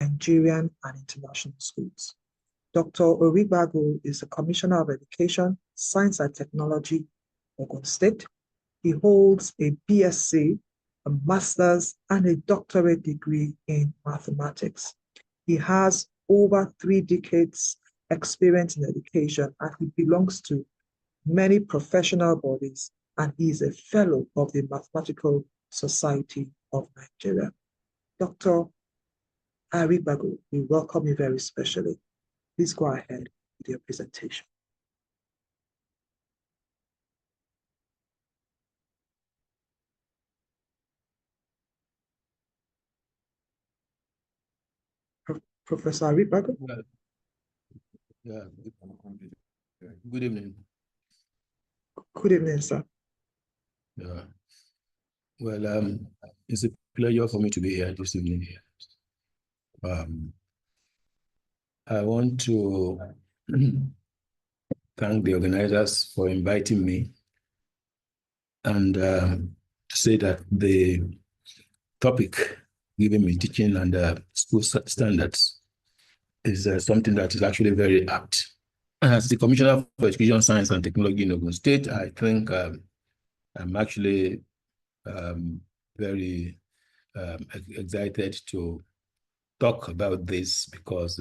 Nigerian and international schools. Dr. Origbago is the Commissioner of Education, Science and Technology, Ogun State. He holds a BSc, a master's, and a doctorate degree in mathematics. He has over 3 decades experience in education, and he belongs to many professional bodies, and he is a fellow of the Mathematical Society of Nigeria. Dr. Arigbago, we welcome you very specially. Please go ahead with your presentation. Professor Arigbago? Yeah. Good evening. Good evening, sir. Yeah. Well, it's a pleasure for me to be here this evening. I want to thank the organizers for inviting me and say that the topic given me, teaching and school standards, is something that is actually very apt. As the Commissioner for Education, Science and Technology in Ogun State, I think I'm actually very excited to talk about this because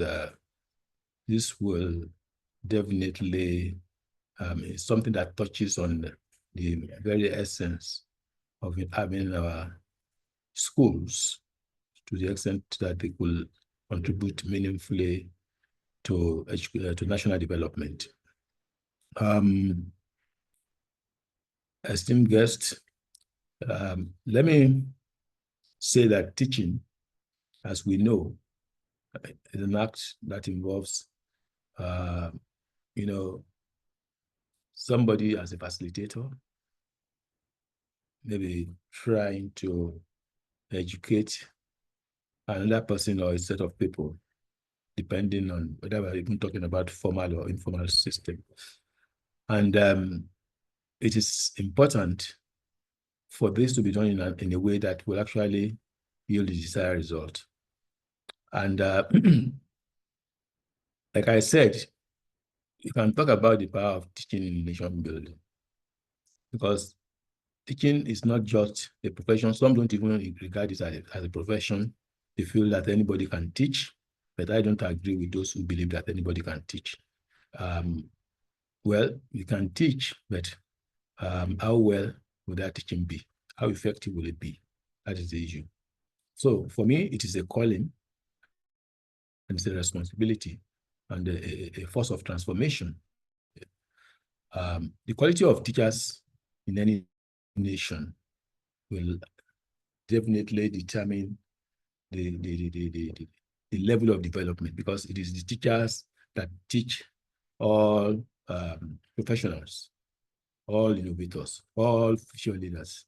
this will definitely is something that touches on the very essence of having our schools to the extent that they will contribute meaningfully to national development. Esteemed guests, let me say that teaching, as we know, is an act that involves, somebody as a facilitator, maybe trying to educate another person or a set of people, depending on whether we're even talking about formal or informal system. And it is important for this to be done in a way that will actually yield the desired result. And like I said, you can talk about the power of teaching in nation building, because teaching is not just a profession. Some don't even regard it as a profession. They feel that anybody can teach, but I don't agree with those who believe that anybody can teach. Well, you can teach, but how well will that teaching be? How effective will it be? That is the issue. So for me, it is a calling and it's a responsibility and a force of transformation. The quality of teachers in any nation will definitely determine the level of development, because it is the teachers that teach all professionals, all innovators, all future leaders.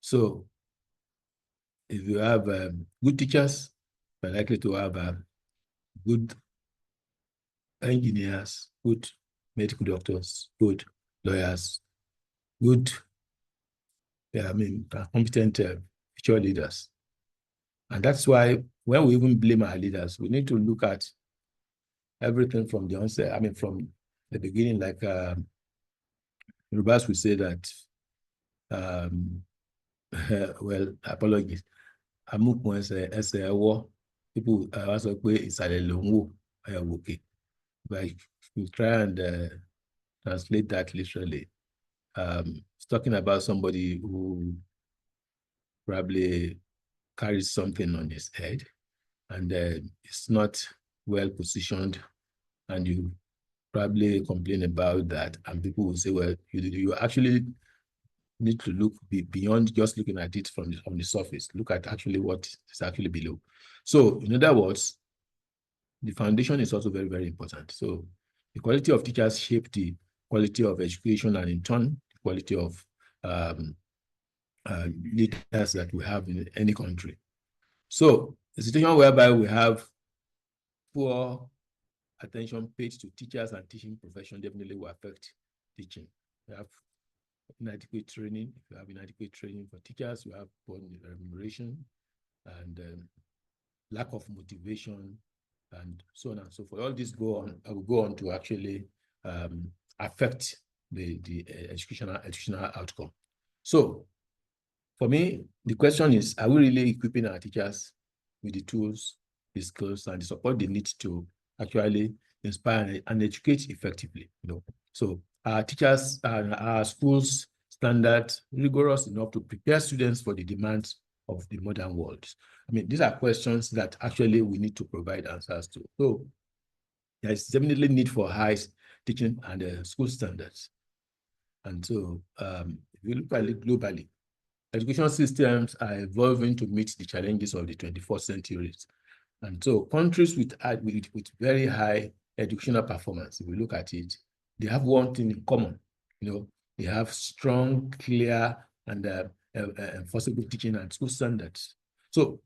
So if you have good teachers, you're likely to have good engineers, good medical doctors, good lawyers, good, competent future leaders. And that's why when we even blame our leaders, we need to look at everything from the onset, from the beginning, like Yorubas will say that, well, apologies. People also say it's but you try and translate that literally. It's talking about somebody who probably carries something on his head and it's not well positioned, and you probably complain about that, and people will say, well, you actually need to look beyond just looking at it from the surface. Look at actually what is actually below. So in other words, the foundation is also very, very important. So the quality of teachers shape the quality of education, and in turn, the quality of leaders that we have in any country. So the situation whereby we have poor attention paid to teachers and teaching profession definitely will affect teaching. We have inadequate training. If you have inadequate training for teachers, you have poor remuneration, and lack of motivation, and so on and so forth. All this will go on to actually affect the educational outcome. So for me, the question is, are we really equipping our teachers with the tools, the skills, and the support they need to actually inspire and educate effectively? So our teachers and our schools standard rigorous enough to prepare students for the demands of the modern world? I mean, these are questions that actually we need to provide answers to. So there is definitely need for high teaching and school standards. And so if you look at it globally, education systems are evolving to meet the challenges of the 21st century. And so countries with very high educational performance, if we look at it, they have one thing in common. They have strong, clear, and enforceable teaching and school standards. So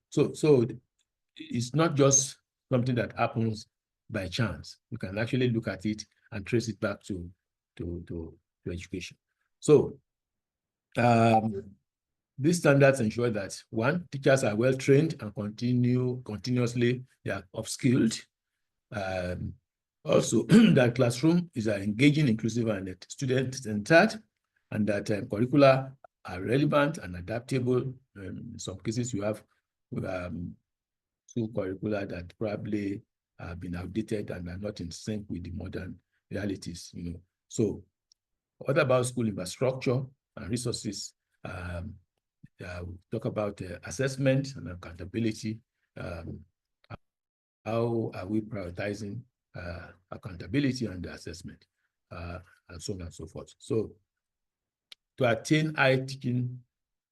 it's not just something that happens by chance. You can actually look at it and trace it back to education. So these standards ensure that, one, teachers are well trained and continuously, they are upskilled. Also, that classroom is engaging, inclusive, and student-centered, and that curricula are relevant and adaptable. In some cases, you have school curricula that probably have been outdated and are not in sync with the modern realities. So, what about school infrastructure and resources? We talk about assessment and accountability. How are we prioritizing accountability and assessment, and so on and so forth? So, to attain high teaching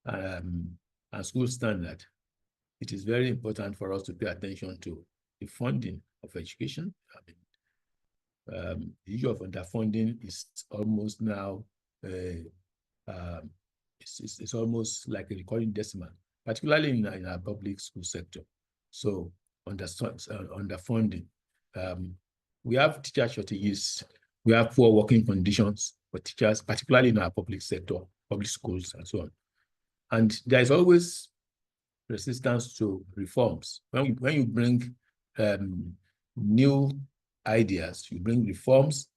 and school standard, it is very important for us to pay attention to the funding of education. The issue of underfunding is almost now it's almost like a recurring decimal, particularly in our public school sector. So underfunding, we have teacher shortages, we have poor working conditions for teachers, particularly in our public sector, public schools, and so on. And there is always resistance to reforms. When you bring new ideas, you bring reforms,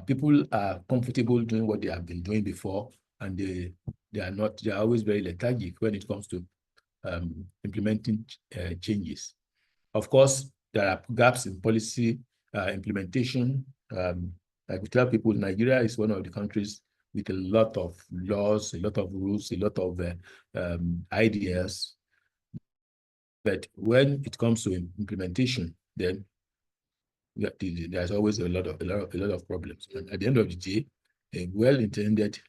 people are comfortable doing what they have been doing before, and they are always very lethargic when it comes to implementing changes. Of course, there are gaps in policy implementation. Like we tell people, Nigeria is one of the countries with a lot of laws, a lot of rules, a lot of ideas. But when it comes to implementation, then there's always a lot of problems. And at the end of the day, a well-intended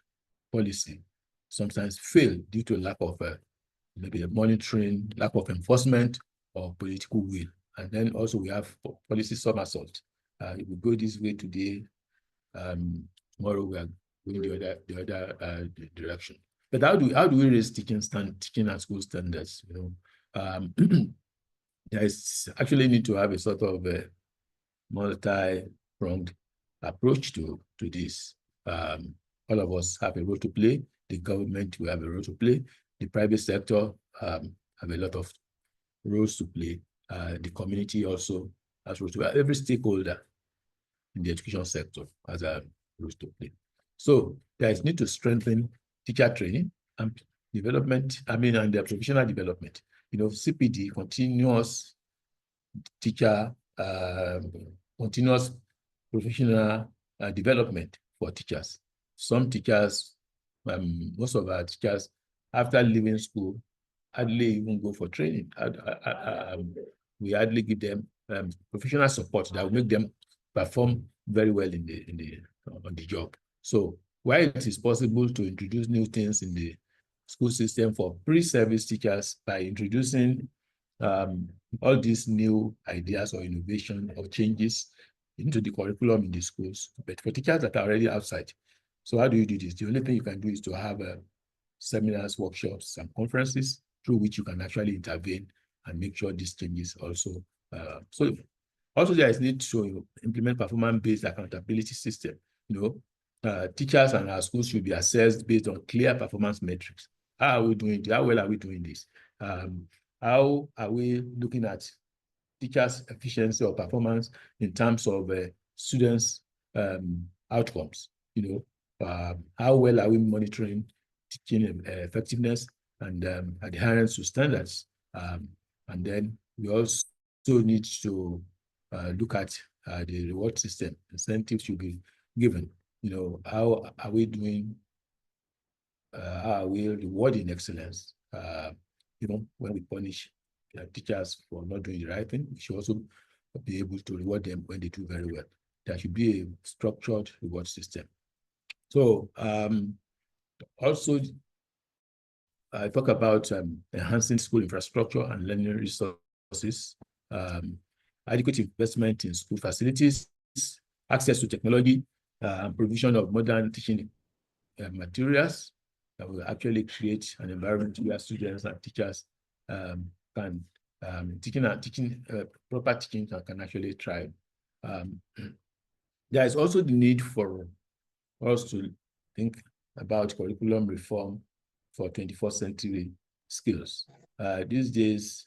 policy sometimes fail due to lack of maybe monitoring, lack of enforcement, or political will. And then also we have policy somersault. If we go this way today, tomorrow we are going the other direction. But how do we raise teaching and school standards? There is actually need to have a sort of a multi-pronged approach to this. All of us have a role to play. The government will have a role to play. The private sector have a lot of roles to play. The community also has roles to play. Every stakeholder in the education sector has a role to play. So there is need to strengthen teacher training and development, and their professional development. CPD, continuous teacher, continuous professional development for teachers. Some teachers, most of our teachers, after leaving school, hardly even go for training. We hardly give them professional support that will make them perform very well on the job. So while it is possible to introduce new things in the school system for pre-service teachers by introducing all these new ideas or innovation or changes into the curriculum in the schools, but for teachers that are already outside. So how do you do this? The only thing you can do is to have seminars, workshops, and conferences through which you can actually intervene and make sure these changes also. So also there is need to implement performance-based accountability system. Teachers and our schools should be assessed based on clear performance metrics. How are we doing? How well are we doing this? How are we looking at teachers' efficiency or performance in terms of students' outcomes. How well are we monitoring teaching effectiveness and adherence to standards? And then we also need to look at the reward system. Incentives should be given. How are we doing? How are we rewarding excellence? When we punish teachers for not doing the right thing, we should also be able to reward them when they do very well. There should be a structured reward system. So also, I talk about enhancing school infrastructure and learning resources, adequate investment in school facilities, access to technology, and provision of modern teaching materials that will actually create an environment where students and teachers can proper teaching can actually thrive. There is also the need for us to think about curriculum reform for 21st century skills. These days,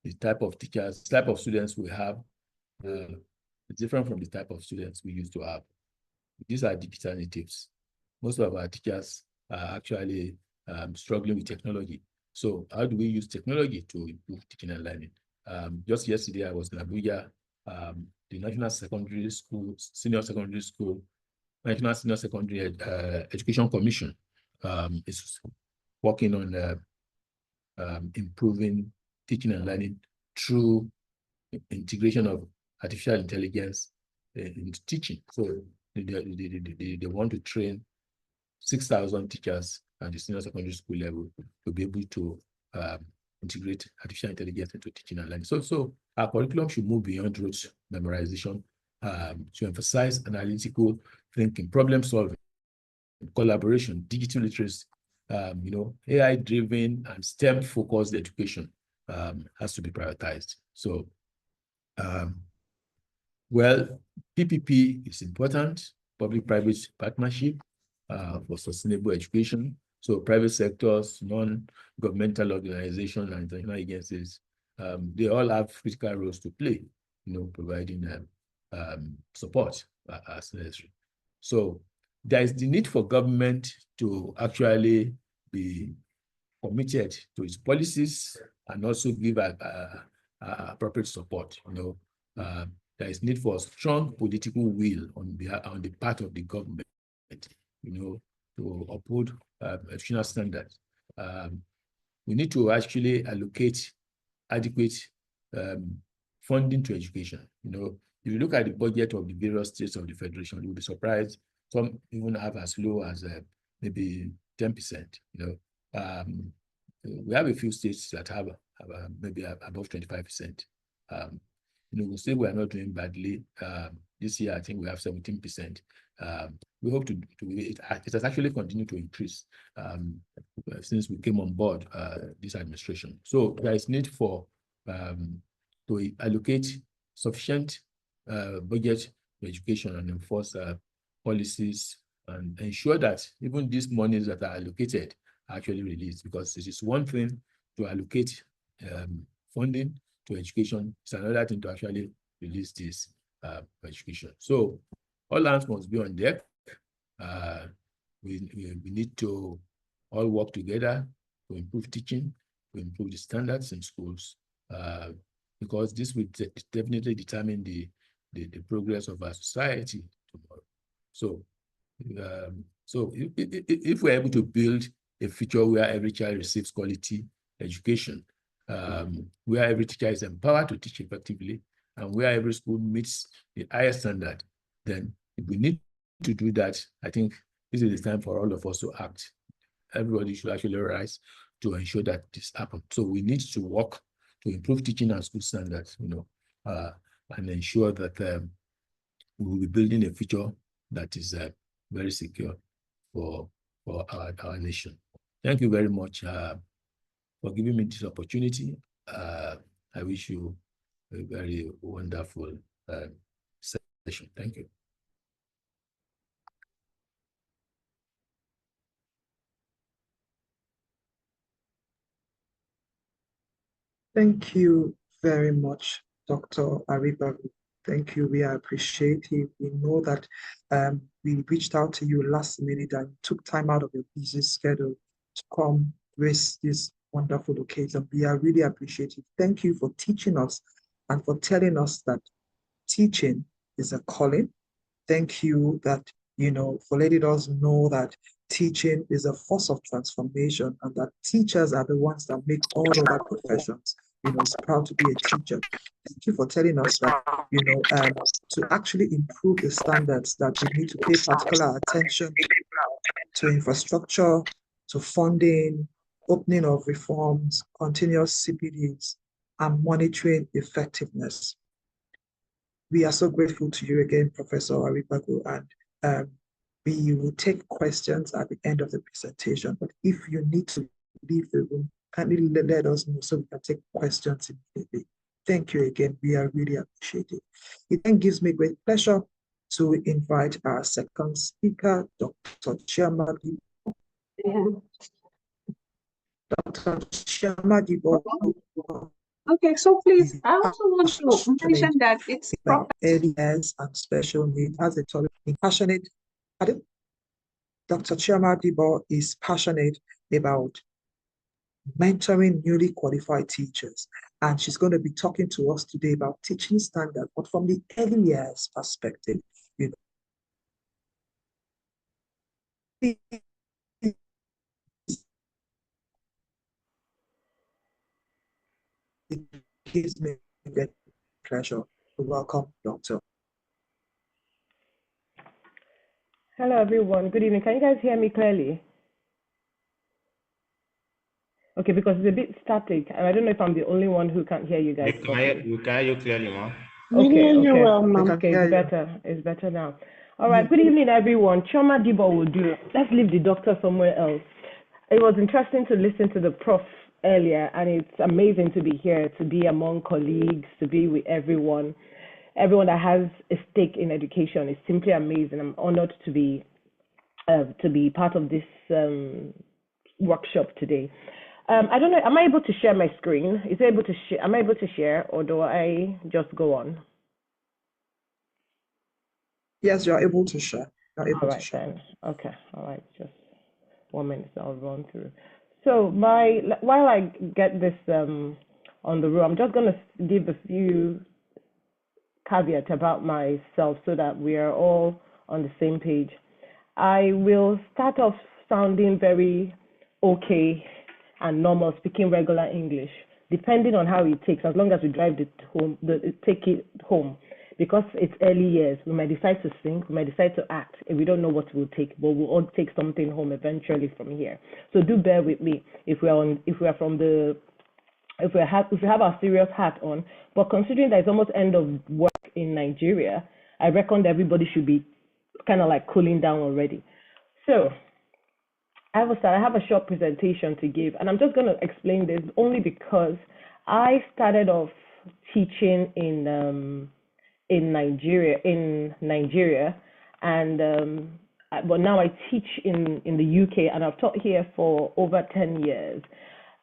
the type of teachers, type of students we have is different from the type of students we used to have. These are digital natives. Most of our teachers are actually struggling with technology. So how do we use technology to improve teaching and learning? Just yesterday, I was in Abuja, the National Secondary School, Senior Secondary School, National Senior Secondary Education Commission is working on improving teaching and learning through integration of artificial intelligence into teaching. So they want to train 6,000 teachers at the senior secondary school level to be able to integrate artificial intelligence into teaching and learning. So our curriculum should move beyond rote memorization to emphasize analytical thinking, problem solving, collaboration, digital literacy, AI-driven and STEM-focused education has to be prioritized. So, PPP is important, public-private partnership for sustainable education. So private sectors, non-governmental organizations, and international agencies, they all have critical roles to play, providing support as necessary. So there is the need for government to actually be committed to its policies and also give appropriate support. There is need for strong political will on the part of the government, to uphold educational standards. We need to actually allocate adequate funding to education. If you look at the budget of the various states of the federation, you'll be surprised. Some even have as low as maybe 10%. We have a few states that have maybe above 25%. We say we are not doing badly. This year, I think we have 17%. We hope it has actually continued to increase since we came on board this administration. So there is need for to allocate sufficient budget to education and enforce policies and ensure that even these monies that are allocated are actually released, because it is one thing to allocate funding to education, it's another thing to actually release this education. So all hands must be on deck. We need to all work together to improve teaching, to improve the standards in schools, because this will definitely determine the progress of our society tomorrow. So, if we're able to build a future where every child receives quality education, where every teacher is empowered to teach effectively, and where every school meets the highest standard, then if we need to do that, I think this is the time for all of us to act. Everybody should actually rise to ensure that this happens. So we need to work to improve teaching and school standards, and ensure that we will be building a future that is very secure for our nation. Thank you very much for giving me this opportunity. I wish you a very wonderful session. Thank you. Thank you very much, Dr. Ariba. Thank you. We are appreciative. We know that we reached out to you last minute and took time out of your busy schedule to come grace this wonderful occasion. We are really appreciative. Thank you for teaching us and for telling us that teaching is a calling. Thank you that, for letting us know that teaching is a force of transformation and that teachers are the ones that make all other professions. It's proud to be a teacher. Thank you for telling us that, to actually improve the standards that we need to pay particular attention to infrastructure, to funding, opening of reforms, continuous CPDs, and monitoring effectiveness. We are so grateful to you again, Professor Aribago, and we will take questions at the end of the presentation. But if you need to leave the room, kindly let us know so we can take questions immediately. Thank you again. We are really appreciative. It then gives me great pleasure to invite our second speaker, Dr. Chiamadi. Dr. Chiamadi. Okay, so please, I also want to mention that it's about early years and special needs as a topic. Passionate. Dr. Chioma Dibo is passionate about mentoring newly qualified teachers, and she's going to be talking to us today about teaching standards, but from the early years perspective. It gives me great pleasure to welcome Dr. Hello, everyone. Good evening. Can you guys hear me clearly? Okay, because it's a bit static, and I don't know if I'm the only one who can't hear you guys. We can hear you clearly, ma'am. Okay, Okay, it's better. It's better now. All right. Good evening, everyone. Chioma Dibo will do. Let's leave the doctor somewhere else. It was interesting to listen to the prof earlier, and it's amazing to be here, to be among colleagues, to be with everyone that has a stake in education. Is simply amazing. I'm honored to be part of this workshop today. I don't know. Am I able to share my screen? Am I able to share, or do I just go on? Yes, you're able to share. All right then. Okay. All right. Just 1 minute. I'll run through. So while I get this on the room, I'm just going to give a few caveats about myself so that we are all on the same page. I will start off sounding very okay and normal, speaking regular English, depending on how it takes, as long as we drive take it home. Because it's early years, we might decide to sing, we might decide to act, and we don't know what we'll take, but we'll all take something home eventually from here. So do bear with me if we have our serious hat on. But considering that it's almost end of work in Nigeria, I reckon everybody should be kind of like cooling down already. So I have a short presentation to give, and I'm just going to explain this only because I started off teaching in Nigeria, and but now I teach in the UK, and I've taught here for over 10 years.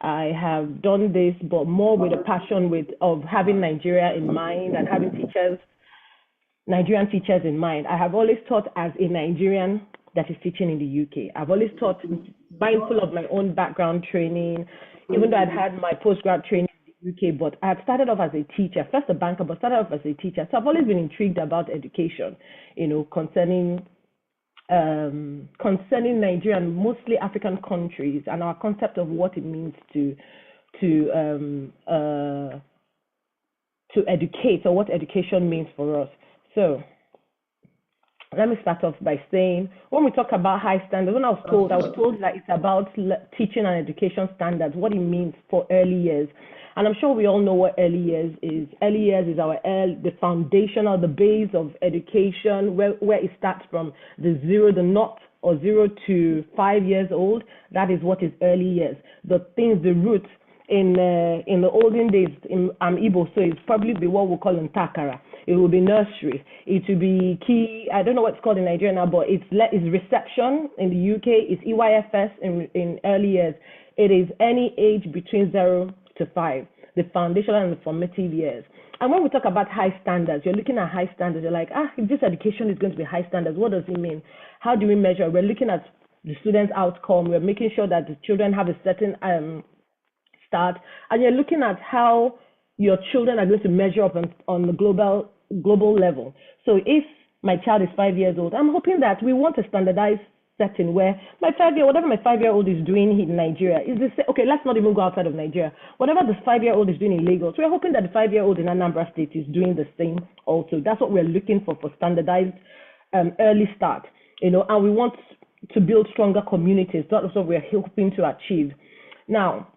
I have done this, but more with a passion of having Nigeria in mind and having Nigerian teachers in mind. I have always taught as a Nigerian that is teaching in the UK. I've always taught mindful of my own background training, even though I'd had my postgrad training in the UK, but I had started off as a teacher, first a banker, but started off as a teacher. So I've always been intrigued about education, concerning Nigeria and mostly African countries and our concept of what it means to educate, or what education means for us. So let me start off by saying, when we talk about high standards, I was told that it's about teaching and education standards, what it means for early years. And I'm sure we all know what early years is. Early years is the foundational, the base of education, where it starts from the 0 to 5 years old. That is what is early years. The roots in the olden days, I'm Igbo, so it's probably be what we call Ntakara. It will be nursery. It will be key. I don't know what it's called in Nigeria now, but it's reception in the UK. It's EYFS in early years. It is any age between 0 to 5, the foundational and the formative years. And when we talk about high standards, you're looking at high standards. You're like, if this education is going to be high standards, what does it mean? How do we measure? We're looking at the students' outcome. We're making sure that the children have a certain start, and you're looking at how your children are going to measure up on the global level. So if my child is 5 years old, I'm hoping that we want a standardized setting where whatever my 5-year-old is doing in Nigeria is the same. Okay, let's not even go outside of Nigeria. Whatever the 5-year-old is doing in Lagos, we're hoping that the 5-year-old in Anambra State is doing the same also. That's what we're looking for standardized early start, and we want to build stronger communities. That's what we're hoping to achieve. Now,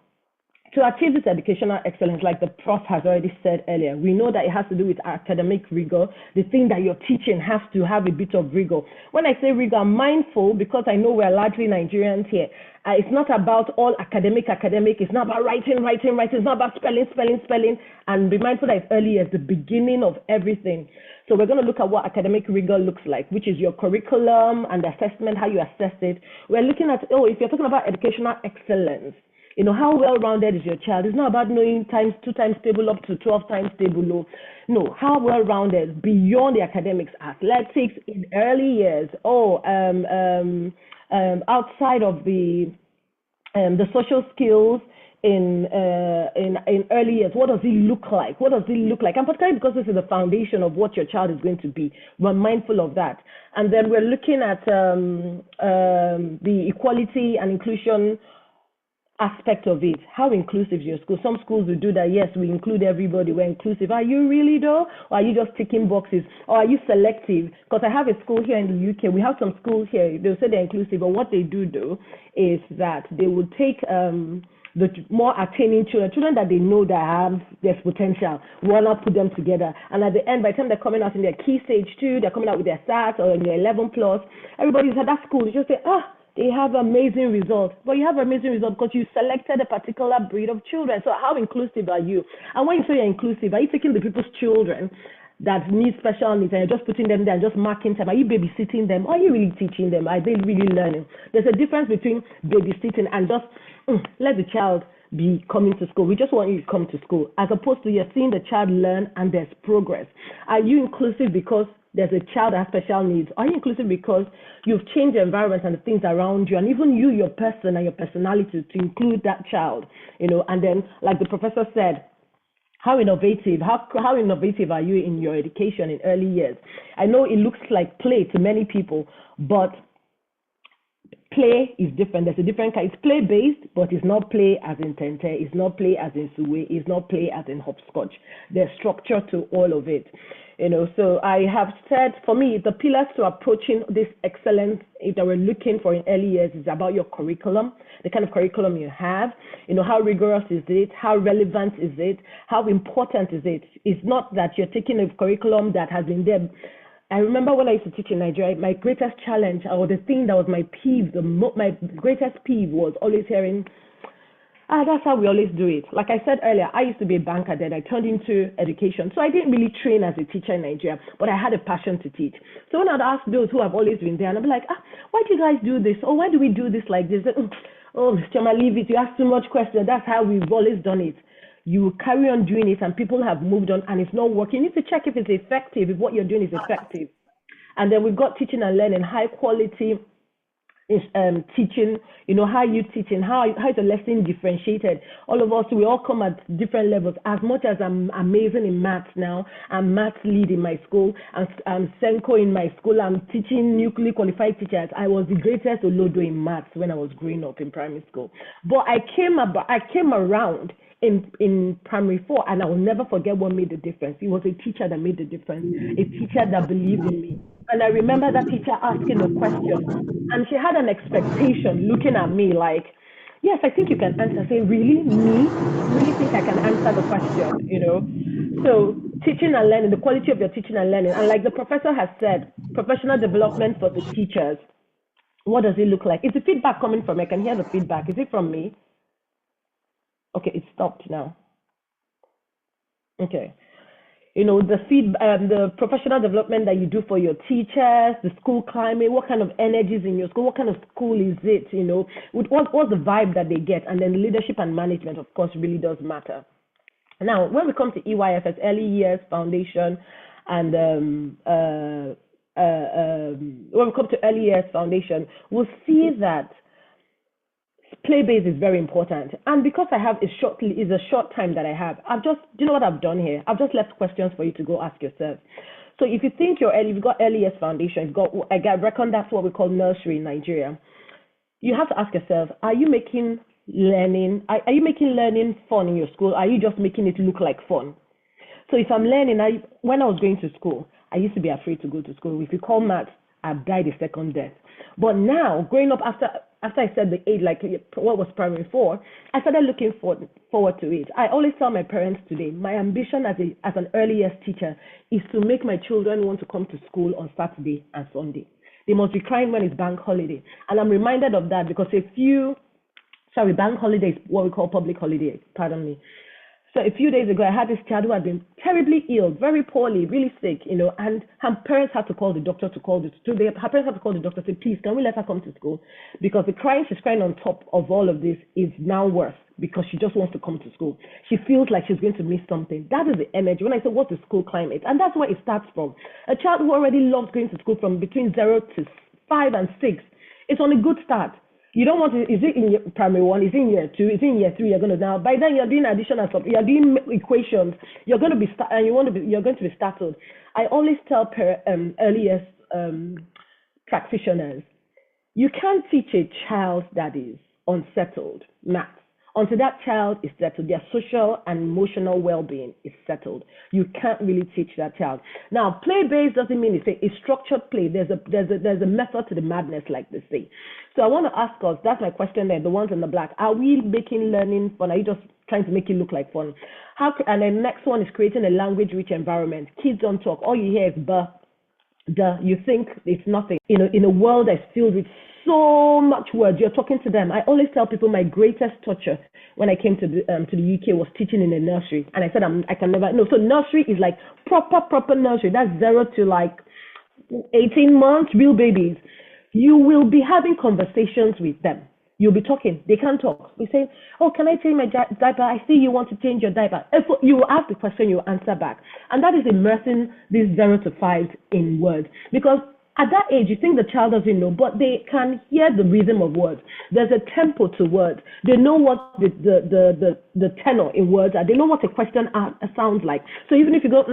to achieve this educational excellence, like the prof has already said earlier, we know that it has to do with academic rigor. The thing that you're teaching has to have a bit of rigor. When I say rigor, I'm mindful because I know we're largely Nigerians here. It's not about all academic. It's not about writing. It's not about spelling. And be mindful that it's early as the beginning of everything. So we're going to look at what academic rigor looks like, which is your curriculum and assessment, how you assess it. We're looking at, if you're talking about educational excellence, how well-rounded is your child? It's not about knowing 2 times table up to 12 times table low. No, how well-rounded beyond the academics, athletics in early years, outside of the social skills in early years. What does it look like? And particularly because this is the foundation of what your child is going to be. We're mindful of that. And then we're looking at the equality and inclusion aspect of it. How inclusive is your school? Some schools will do that. Yes, we include everybody. We're inclusive. Are you really though? Or are you just ticking boxes? Or are you selective? Because I have a school here in the UK. We have some schools here. They'll say they're inclusive, but what they do is that they will take the more attaining children that they know that have there's potential. We want to put them together. And at the end, by the time they're coming out in their key stage 2, they're coming out with their SAT or in their 11 plus, everybody's at that school. You just say, they have amazing results. But you have amazing results because you selected a particular breed of children. So how inclusive are you? And when you say you're inclusive, are you taking the people's children that need special needs and you're just putting them there and just marking them? Are you babysitting them? Or are you really teaching them? Are they really learning? There's a difference between babysitting and just let the child be coming to school. We just want you to come to school, as opposed to you're seeing the child learn and there's progress. Are you inclusive because there's a child that has special needs? Are you inclusive because you've changed the environment and the things around you, and even you, your person and your personality to include that child, and then like the professor said, how innovative are you in your education in early years? I know it looks like play to many people, but play is different. There's a different kind. It's play-based, but it's not play as in Tente. It's not play as in Suwe. It's not play as in hopscotch. There's structure to all of it. So I have said, for me, the pillars to approaching this excellence that we're looking for in early years is about your curriculum, the kind of curriculum you have, how rigorous is it, how relevant is it, how important is it. It's not that you're taking a curriculum that has been there. I remember when I used to teach in Nigeria, my greatest challenge, or the thing that was my peeve, my greatest peeve was always hearing, that's how we always do it. Like I said earlier, I used to be a banker then. I turned into education. So I didn't really train as a teacher in Nigeria, but I had a passion to teach. So when I'd ask those who have always been there, and I'd be like, why do you guys do this? Or why do we do this like this? Oh, Mr. Chama, leave it. You ask too much questions. That's how we've always done it. You carry on doing it and people have moved on and it's not working. You need to check if it's effective, if what you're doing is effective. And then we've got teaching and learning, high quality teaching, how you teaching, how is the lesson differentiated. All of us, we all come at different levels. As much as I'm amazing in maths now, I'm maths lead in my school, I'm Senko in my school, I'm teaching newly qualified teachers. I was the greatest Olodo in maths when I was growing up in primary school. But I came around in primary 4, and I will never forget what made the difference. It was a teacher that made the difference, a teacher that believed in me. And I remember that teacher asking a question, and she had an expectation looking at me like, yes, I think you can answer. Say, really? Me? Really think I can answer the question, So teaching and learning, the quality of your teaching and learning. And like the professor has said, professional development for the teachers. What does it look like? Is the feedback coming from me? I can hear the feedback. Is it from me? Okay, it stopped now. Okay. The professional development that you do for your teachers, the school climate, what kind of energy is in your school, what kind of school is it, what's the vibe that they get, and then leadership and management, of course, really does matter. Now, when we come to EYFS, Early Years Foundation, and when we come to Early Years Foundation, we'll see that play base is very important. And because I have a short time that I have, do you know what I've done here? I've just left questions for you to go ask yourself. So if you think you've got Early Years Foundation, I reckon that's what we call nursery in Nigeria. You have to ask yourself, are you making learning fun in your school? Are you just making it look like fun? So if I'm learning, when I was going to school, I used to be afraid to go to school. If you call maths, I've died a second death. But now, growing up after I said the age, like what was primary 4, I started looking forward to it. I always tell my parents today, my ambition as an early years teacher is to make my children want to come to school on Saturday and Sunday. They must be crying when it's bank holiday. And I'm reminded of that because bank holiday is what we call public holiday, pardon me. So a few days ago, I had this child who had been terribly ill, very poorly, really sick, and her parents had to call the doctor her parents had to call the doctor, say, please, can we let her come to school? Because the crying she's crying on top of all of this is now worse because she just wants to come to school. She feels like she's going to miss something. That is the energy. When I say what's the school climate, and that's where it starts from. A child who already loves going to school from between 0 to 5 and 6, it's on a good start. You don't want to, is it in primary 1, is it in year 2, is it in year 3, you're going to now, by then you're doing addition and stuff, you're doing equations, you're going to be, you're going to be startled. I always tell early years practitioners, you can't teach a child that is unsettled maths until that child is settled. Their social and emotional well-being is settled. You can't really teach that child. Now, play-based doesn't mean it's a structured play. There's a method to the madness, like they say. So I want to ask us, that's my question there, the ones in the black. Are we making learning fun? Are you just trying to make it look like fun? And then next one is creating a language-rich environment. Kids don't talk. All you hear is buh, duh. You think it's nothing. In a world that's filled with so much words, you're talking to them. I always tell people my greatest torture when I came to the UK was teaching in a nursery. And I said, I can never, no. So nursery is like proper nursery. That's 0 to like 18 months, real babies. You will be having conversations with them. You'll be talking. They can't talk. We say, oh, can I change my diaper? I see you want to change your diaper. You will ask the question, you will answer back. And that is immersing these 0 to 5 in words. Because at that age, you think the child doesn't know, but they can hear the rhythm of words. There's a tempo to words. They know what the tenor in words are. They know what a question sounds like. So even if you go,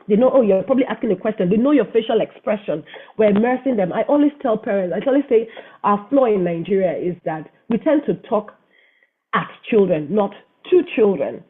they know, oh, you're probably asking a question. They know your facial expression. We're immersing them. I always tell parents, I always say our flaw in Nigeria is that we tend to talk at children, not to children.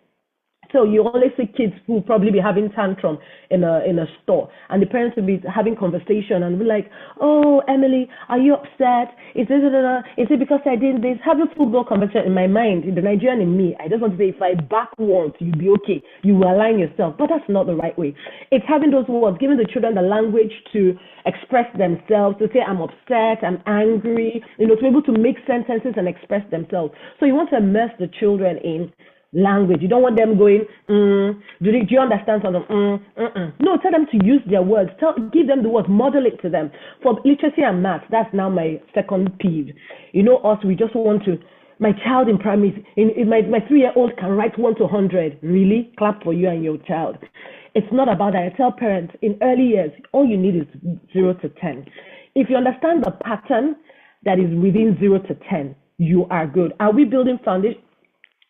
So you always see kids who probably be having tantrum in a store, and the parents will be having conversation and be like, "Oh, Emily, are you upset? Is it because I did this?" Have a full-blown conversation. In my mind, in the Nigerian in me, I just want to say, if I back once, you'll be okay. You will align yourself, but that's not the right way. It's having those words, giving the children the language to express themselves, to say, "I'm upset, I'm angry," to be able to make sentences and express themselves. So you want to immerse the children in language. You don't want them going, do you understand something? No, tell them to use their words. Give them the words, model it to them. For literacy and math, that's now my second peeve. Us, we just want to, my child in primary, my 3-year-old can write 1 to 100. Really? Clap for you and your child. It's not about that. I tell parents, in early years, all you need is 0 to 10. If you understand the pattern that is within 0 to 10, you are good. Are we building foundation?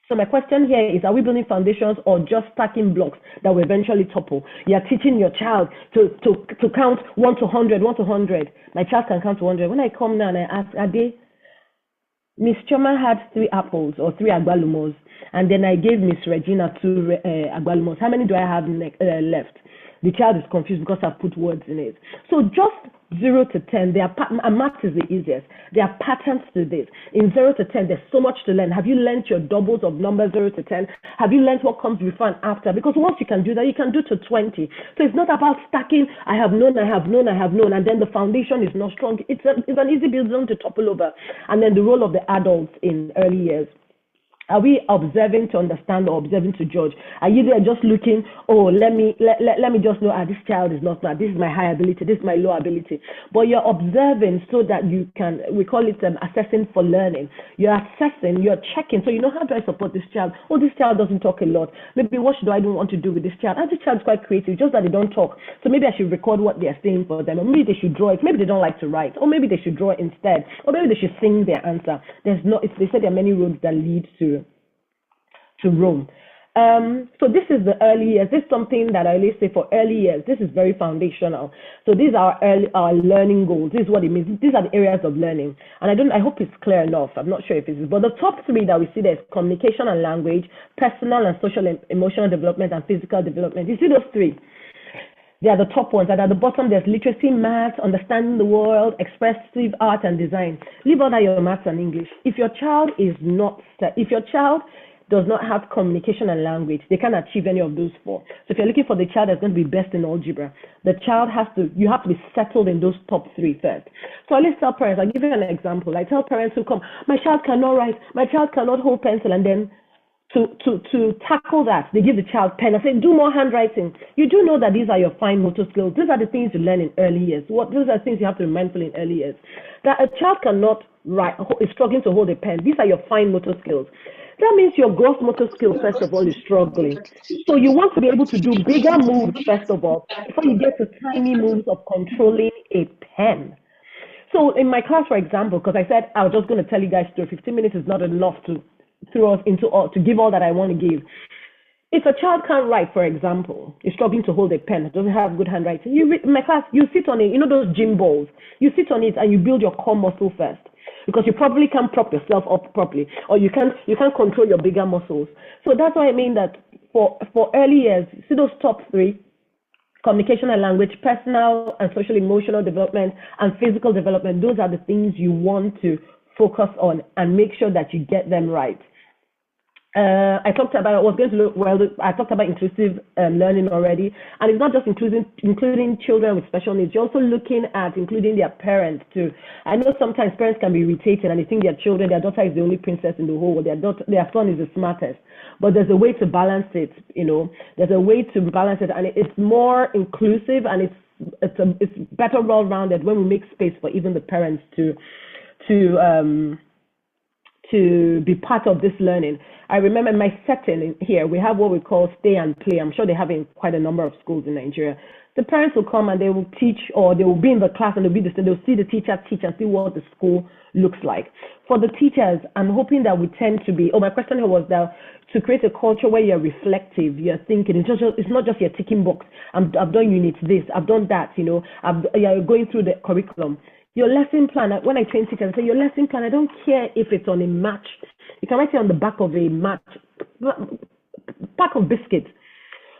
So my question here is, are we building foundations or just stacking blocks that will eventually topple? You're teaching your child to count 1 to 100, 1 to 100. My child can count to 100. When I come now and I ask, Miss Choma had 3 apples or 3 agbalumos, and then I gave Miss Regina 2 agbalumos. How many do I have left? The child is confused because I've put words in it. So just 0 to 10, math is the easiest. There are patterns to this. In 0 to 10, there's so much to learn. Have you learned your doubles of numbers 0 to 10? Have you learned what comes before and after? Because once you can do that, you can do to 20. So it's not about stacking, I have known, and then the foundation is not strong. It's an easy building to topple over. And then the role of the adults in early years. Are we observing to understand or observing to judge? Are you there just looking, oh, let me just know, this child is not smart, this is my high ability, this is my low ability. But you're observing so that you can, we call it assessing for learning. You're assessing, you're checking. So you know, how do I support this child? Oh, this child doesn't talk a lot. Maybe what should I do want to do with this child? This child's quite creative, just that they don't talk. So maybe I should record what they're saying for them. Or maybe they should draw it. Maybe they don't like to write. Or maybe they should draw instead. Or maybe they should sing their answer. They said there are many roads that lead to Rome. So this is the early years. This is something that I always say for early years. This is very foundational. So these are our learning goals. This is what it means. These are the areas of learning. And I hope it's clear enough. I'm not sure if it is. But the top three that we see there is communication and language, personal and social and emotional development, and physical development. You see those three? They are the top ones. And at the bottom, there's literacy, math, understanding the world, expressive art, and design. Leave out your maths and English. If your child does not have communication and language, they can't achieve any of those four. So if you're looking for the child that's going to be best in algebra, you have to be settled in those top three first. So I always tell parents, I'll give you an example. I tell parents who come, my child cannot write, my child cannot hold pencil, and then to tackle that, they give the child pen. I say, do more handwriting. You do know that these are your fine motor skills. These are the things you learn in early years. Those are things you have to be mindful in early years. That a child cannot write, is struggling to hold a pen. These are your fine motor skills. That means your gross motor skill, first of all, is struggling. So you want to be able to do bigger moves, first of all, before you get to tiny moves of controlling a pen. So in my class, for example, because I said I was just going to tell you guys story, 15 minutes is not enough to throw us into to give all that I want to give. If a child can't write, for example, is struggling to hold a pen, doesn't have good handwriting, in my class, you sit on it, you know those gym balls, you sit on it and you build your core muscle first. Because you probably can't prop yourself up properly, or you can't control your bigger muscles. So that's why I mean that for early years, see those top three: communication and language, personal and social emotional development, and physical development. Those are the things you want to focus on and make sure that you get them right. I talked about inclusive learning already, and it's not just including children with special needs. You're also looking at including their parents too. I know sometimes parents can be irritated and they think their daughter is the only princess in the whole world. Their son is the smartest, but there's a way to balance it. There's a way to balance it, and it's more inclusive, and it's better well-rounded when we make space for even the parents to be part of this learning. I remember in my setting here, we have what we call stay and play. I'm sure they have in quite a number of schools in Nigeria. The parents will come and they will teach, or they will be in the class and they'll see the teacher teach and see what the school looks like. For the teachers, I'm hoping that we tend to be, my question here was that to create a culture where you're reflective, you're thinking, it's not just your ticking box. I've done unit this, I've done that, you're going through the curriculum. Your lesson plan, when I train teachers, I say, your lesson plan, I don't care if it's on a match. You can write it on the back of a match, pack of biscuits.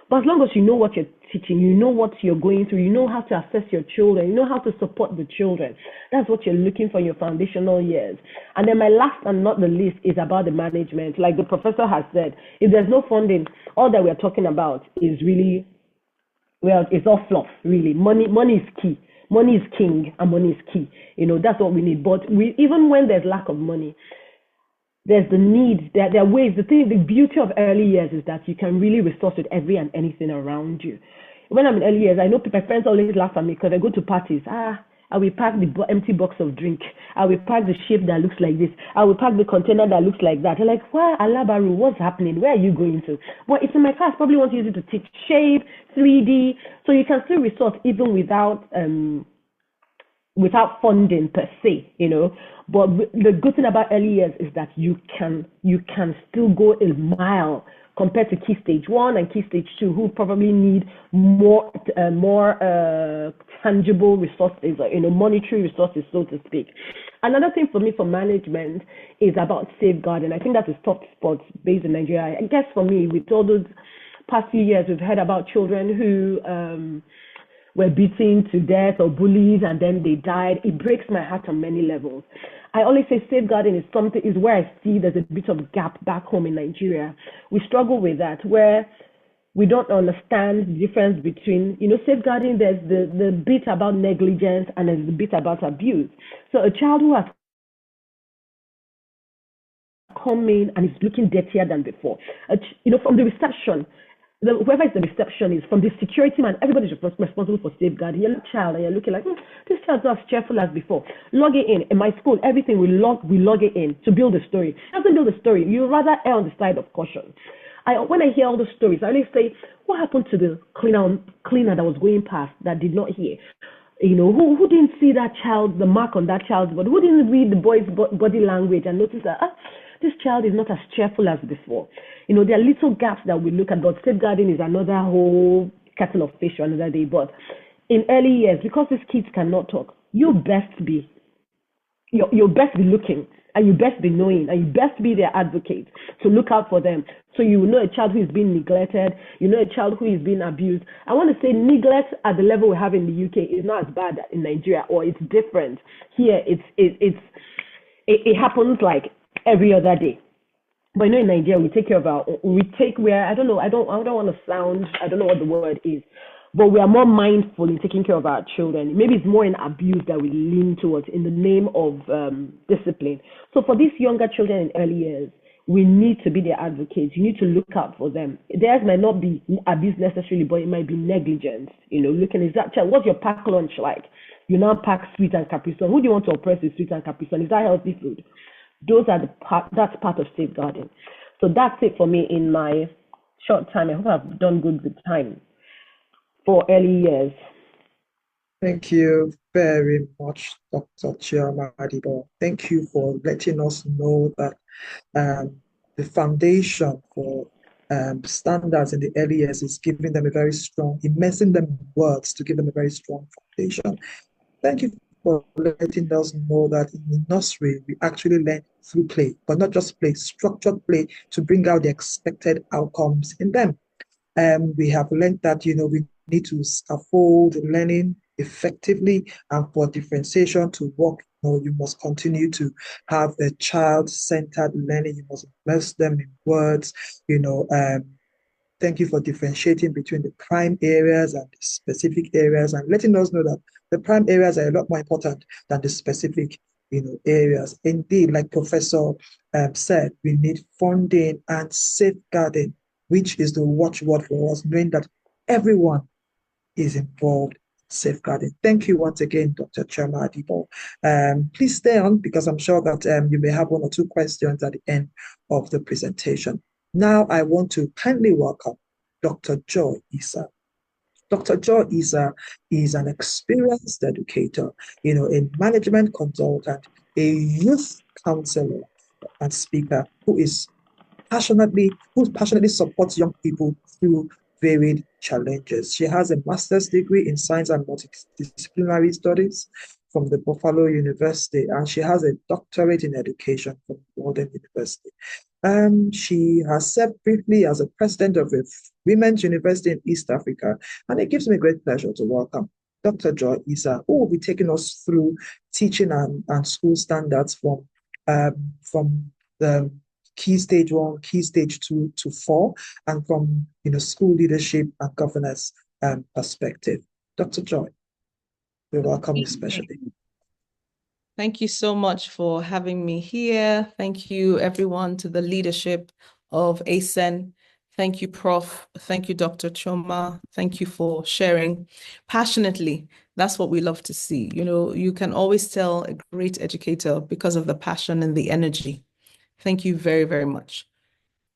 But as long as you know what you're teaching, you know what you're going through, you know how to assess your children, you know how to support the children. That's what you're looking for in your foundational years. And then my last and not the least is about the management. Like the professor has said, if there's no funding, all that we're talking about is really, it's all fluff, really. Money is key. Money is king and money is key. That's what we need. But even when there's lack of money, there's the need. There are ways. The beauty of early years is that you can really resource with every and anything around you. When I'm in early years, I know my friends always laugh at me because I go to parties. I will pack the empty box of drink. I will pack the shape that looks like this. I will pack the container that looks like that. They're like, wow, Alabaru, what's happening? Where are you going to? Well, it's in my class. Probably want to use it to teach shape, 3D. So you can still resource even without funding per se, But the good thing about early years is that you can still go a mile compared to key stage 1 and key stage 2, who probably need more tangible resources, monetary resources, so to speak. Another thing for me for management is about safeguarding. I think that's a top spot based in Nigeria. I guess for me, with all those past few years, we've heard about children who were beaten to death or bullied and then they died. It breaks my heart on many levels. I always say safeguarding is where I see there's a bit of gap back home in Nigeria. We struggle with that, where we don't understand the difference between, safeguarding, there's the bit about negligence and there's the bit about abuse. So a child who has come in and is looking dirtier than before. From the reception, whoever is the receptionist, from the security man, everybody's responsible for safeguarding. You're a child and you're looking like, this child's not as cheerful as before. Log it in. In my school, everything we log it in to build a story. It doesn't build a story. You rather err on the side of caution. When I hear all the stories, I always say, what happened to the cleaner that was going past that did not hear? Who didn't see that child, the mark on that child's body? Who didn't read the boy's body language and notice that this child is not as cheerful as before? There are little gaps that we look at, but safeguarding is another whole kettle of fish for another day. But in early years, because these kids cannot talk, you best be looking, and you best be knowing, and you best be their advocate to look out for them. So you know a child who is being neglected, you know a child who is being abused. I want to say neglect at the level we have in the UK is not as bad in Nigeria, or it's different. Here, it happens like every other day. But in Nigeria, we take care of I don't know what the word is, but we are more mindful in taking care of our children. Maybe it's more in abuse that we lean towards in the name of discipline. So for these younger children in early years, we need to be their advocates. You need to look out for them. Theirs might not be abuse necessarily, but it might be negligence. Looking at that child, what's your pack lunch like? You now pack sweet and Capri Sun. Who do you want to oppress with sweet and Capri Sun? Is that healthy food? That's part of safeguarding. So that's it for me in my short time. I hope I've done good with time for early years. Thank you very much, Dr. Chioma Adibo. Thank you for letting us know that the foundation for standards in the early years is giving them immersing them in words to give them a very strong foundation. Thank you for letting us know that in the nursery, we actually learn through play, but not just play, structured play to bring out the expected outcomes in them. We have learned that, we need to scaffold learning effectively, and for differentiation to work, you must continue to have a child-centered learning. You must immerse them in words, Thank you for differentiating between the prime areas and the specific areas, and letting us know that the prime areas are a lot more important than the specific, areas. Indeed, like Professor said, we need funding and safeguarding, which is the watchword for us, knowing that everyone is involved in safeguarding. Thank you once again, Dr. Chioma Adibo. Please stay on, because I'm sure that you may have one or two questions at the end of the presentation. Now, I want to kindly welcome Dr. Joy Issa. Dr. Joy Issa is an experienced educator, a management consultant, a youth counselor and speaker who passionately supports young people through varied challenges. She has a master's degree in science and multidisciplinary studies from the Buffalo University, and she has a doctorate in education from Walden University. She has served briefly as a president of a women's university in East Africa, and it gives me great pleasure to welcome Dr. Joy Issa, who will be taking us through teaching and school standards from the Key Stage 1, Key Stage 2 to 4, and from school leadership and governance perspective. Dr. Joy, we welcome you especially. Thank you so much for having me here. Thank you, everyone, to the leadership of Aisen. Thank you, Prof. Thank you, Dr. Chioma. Thank you for sharing passionately. That's what we love to see. You can always tell a great educator because of the passion and the energy. Thank you very, very much.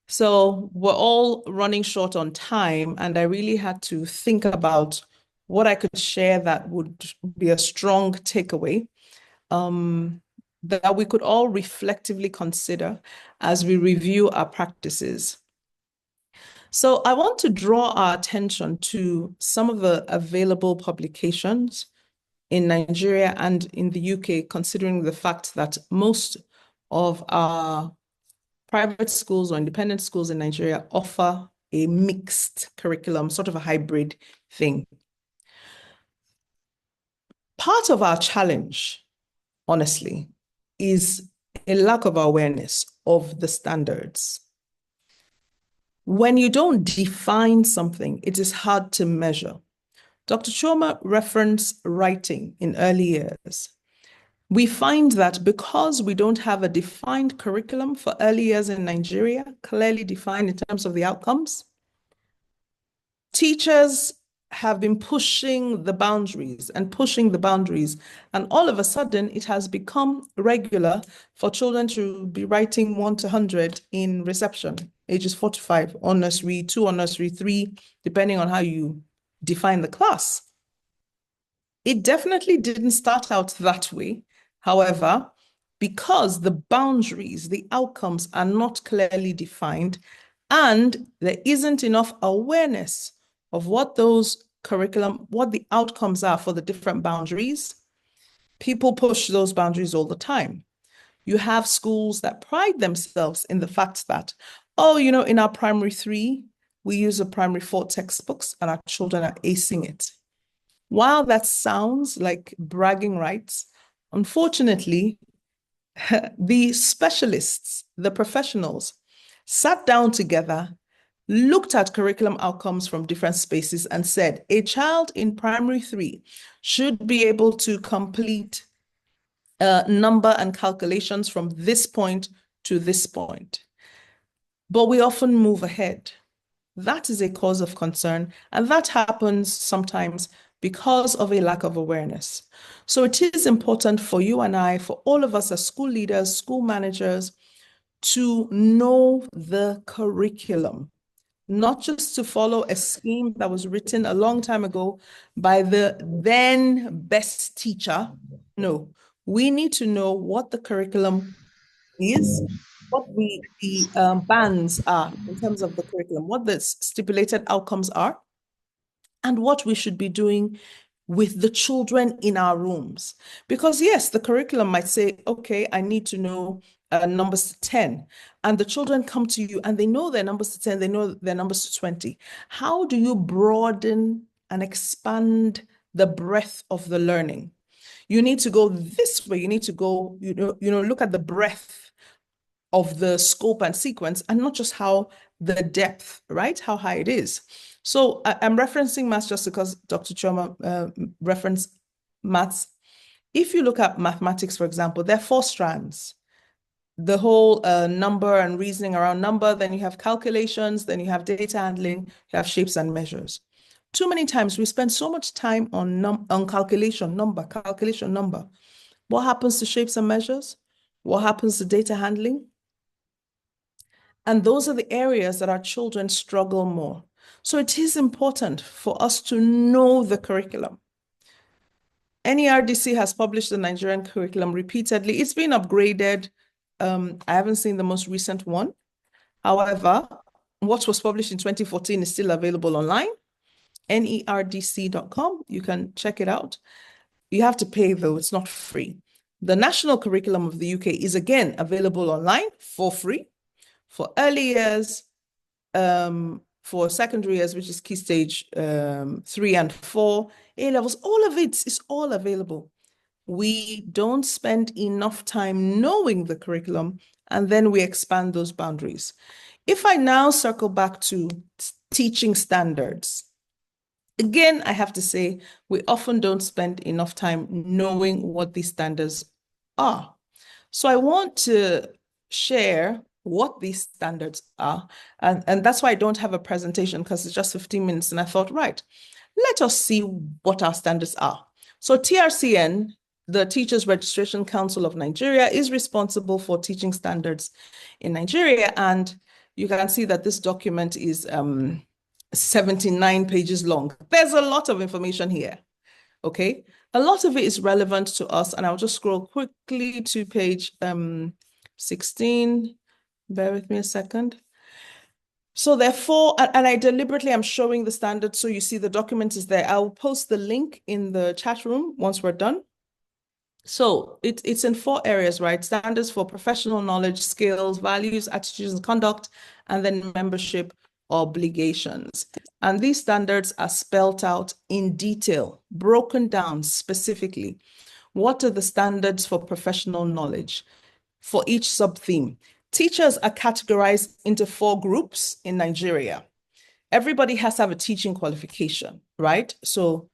So we're all running short on time, and I really had to think about what I could share that would be a strong takeaway that we could all reflectively consider as we review our practices. So I want to draw our attention to some of the available publications in Nigeria and in the UK, considering the fact that most of our private schools or independent schools in Nigeria offer a mixed curriculum, sort of a hybrid thing. Part of our challenge, honestly, is a lack of awareness of the standards. When you don't define something, it is hard to measure. Dr. Chioma referenced writing in early years. We find that because we don't have a defined curriculum for early years in Nigeria, clearly defined in terms of the outcomes, teachers have been pushing the boundaries and pushing the boundaries. And all of a sudden, it has become regular for children to be writing 1 to 100 in reception, ages 4 to 5, or nursery 2 or nursery 3, depending on how you define the class. It definitely didn't start out that way. However, because the boundaries, the outcomes are not clearly defined, and there isn't enough awareness of what those curriculum, what the outcomes are for the different boundaries, people push those boundaries all the time. You have schools that pride themselves in the fact that, oh, you know, in our primary 3, we use a primary 4 textbooks and our children are acing it. While that sounds like bragging rights, unfortunately, the specialists, the professionals, sat down together, looked at curriculum outcomes from different spaces and said, a child in primary 3 should be able to complete number and calculations from this point to this point. But we often move ahead. That is a cause of concern, and that happens sometimes because of a lack of awareness. So it is important for you and I, for all of us as school leaders, school managers, to know the curriculum, not just to follow a scheme that was written a long time ago by the then best teacher. No, we need to know what the curriculum is, what the bands are in terms of the curriculum, what the stipulated outcomes are, and what we should be doing with the children in our rooms. Because yes, the curriculum might say, okay, I need to know numbers to 10. And the children come to you and they know their numbers to 10, they know their numbers to 20. How do you broaden and expand the breadth of the learning? You need to go this way. You need to go, look at the breadth of the scope and sequence, and not just how the depth, right? How high it is. So I'm referencing maths just because Dr. Choma referenced maths. If you look at mathematics, for example, there are 4 strands. The whole number and reasoning around number, then you have calculations, then you have data handling, you have shapes and measures. Too many times we spend so much time on calculation number. What happens to shapes and measures? What happens to data handling? And those are the areas that our children struggle more. So it is important for us to know the curriculum. NERDC has published the Nigerian curriculum repeatedly. It's been upgraded. I haven't seen the most recent one. However, what was published in 2014 is still available online, nerdc.com. You can check it out. You have to pay though, it's not free. The national curriculum of the UK is again available online for free for early years, for secondary years, which is key stage 3 and 4, A-levels, all of it is all available. We don't spend enough time knowing the curriculum, and then we expand those boundaries. If I now circle back to teaching standards, again, I have to say, we often don't spend enough time knowing what these standards are. So I want to share what these standards are. And that's why I don't have a presentation, because it's just 15 minutes. And I thought, right, let us see what our standards are. So TRCN, the Teachers Registration Council of Nigeria, is responsible for teaching standards in Nigeria. And you can see that this document is 79 pages long. There's a lot of information here, okay? A lot of it is relevant to us, and I'll just scroll quickly to page 16. Bear with me a second. So therefore, and I deliberately am showing the standards so you see the document is there. I'll post the link in the chat room once we're done. So it's in 4 areas, right? Standards for professional knowledge, skills, values, attitudes, and conduct, and then membership obligations. And these standards are spelled out in detail, broken down specifically. What are the standards for professional knowledge for each sub-theme? Teachers are categorized into 4 groups in Nigeria. Everybody has to have a teaching qualification, right? So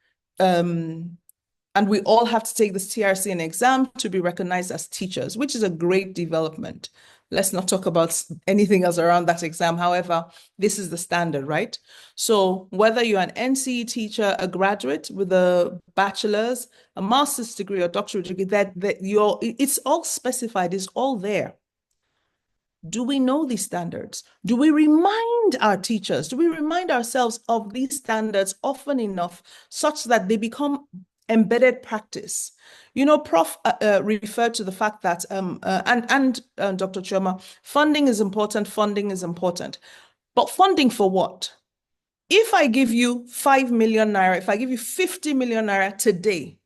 And we all have to take this TRC and exam to be recognized as teachers, which is a great development. Let's not talk about anything else around that exam. However, this is the standard, right? So whether you're an NCE teacher, a graduate with a bachelor's, a master's degree or doctorate degree, it's all specified, it's all there. Do we know these standards? Do we remind our teachers? Do we remind ourselves of these standards often enough such that they become embedded practice? You know, Prof referred to the fact that, Dr. Chioma, funding is important, But funding for what? If I give you 5 million naira, if I give you 50 million naira today,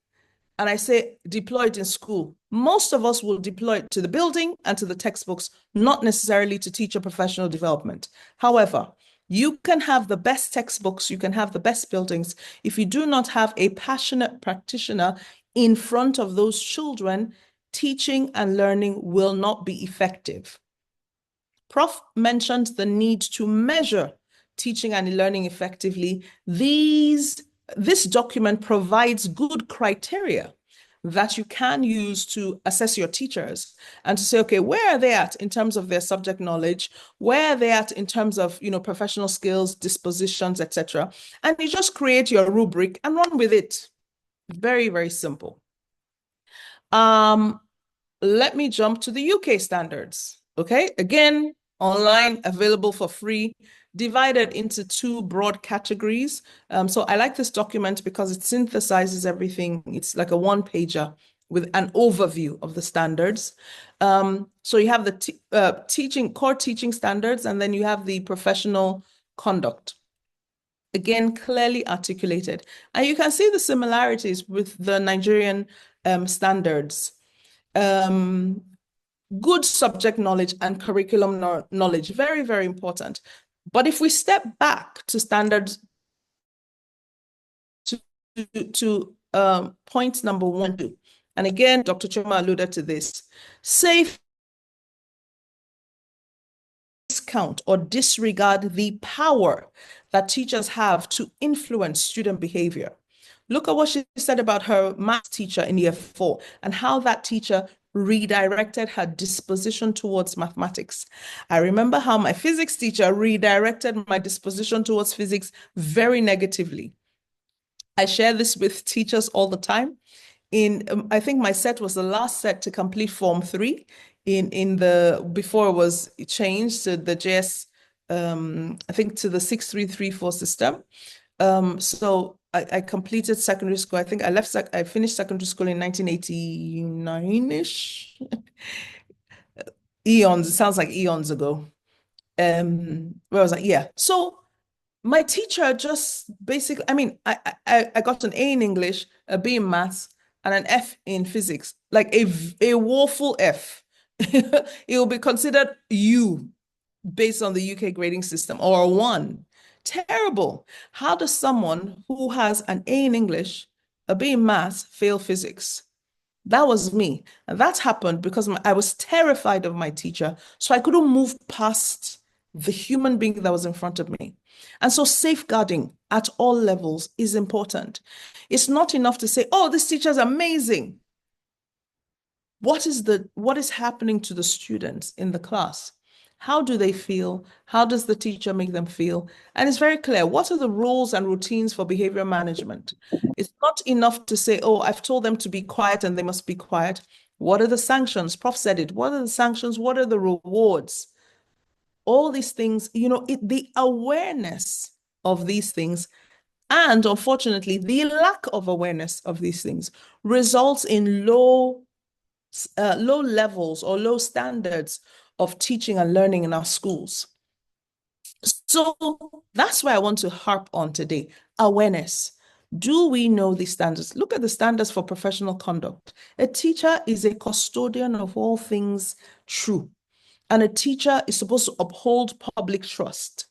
and I say deploy it in school, most of us will deploy it to the building and to the textbooks, not necessarily to teacher professional development. However, you can have the best textbooks, you can have the best buildings. If you do not have a passionate practitioner in front of those children, teaching and learning will not be effective. Prof mentioned the need to measure teaching and learning effectively. This document provides good criteria that you can use to assess your teachers and to say, okay, where are they at in terms of their subject knowledge? Where are they at in terms of, professional skills, dispositions, etc. And you just create your rubric and run with it. Very, very simple. Let me jump to the UK standards. Okay, again, online, available for free, divided into 2 broad categories. So I like this document because it synthesizes everything. It's like a 1-pager with an overview of the standards. So you have the core teaching standards, and then you have the professional conduct. Again, clearly articulated. And you can see the similarities with the Nigerian standards. Good subject knowledge and curriculum knowledge, very, very important. But if we step back to standards, to point number 1, and again, Dr. Chioma alluded to this, safe discount or disregard the power that teachers have to influence student behavior. Look at what she said about her math teacher in year 4 and how that teacher redirected her disposition towards mathematics. I remember how my physics teacher redirected my disposition towards physics very negatively. I share this with teachers all the time. I think my set was the last set to complete Form 3 before it was changed to the JS, I think to the 6334 system. So I completed secondary school. I think I finished secondary school in 1989-ish. Eons, it sounds like eons ago. Where was I? Yeah. So my teacher just basically, I got an A in English, a B in maths, and an F in physics, like a woeful F. It will be considered U based on the UK grading system, or a 1. Terrible. How does someone who has an A in English, a B in maths, fail physics? That was me. And that happened because I was terrified of my teacher. So I couldn't move past the human being that was in front of me. And so safeguarding at all levels is important. It's not enough to say, oh, this teacher is amazing. What is happening to the students in the class? How do they feel? How does the teacher make them feel? And it's very clear. What are the rules and routines for behavior management? It's not enough to say, oh, I've told them to be quiet and they must be quiet. What are the sanctions? Prof said it. What are the sanctions? What are the rewards? All these things, the awareness of these things, and unfortunately, the lack of awareness of these things results in low levels or low standards of teaching and learning in our schools. So that's why I want to harp on today, awareness. Do we know these standards? Look at the standards for professional conduct. A teacher is a custodian of all things true, and a teacher is supposed to uphold public trust.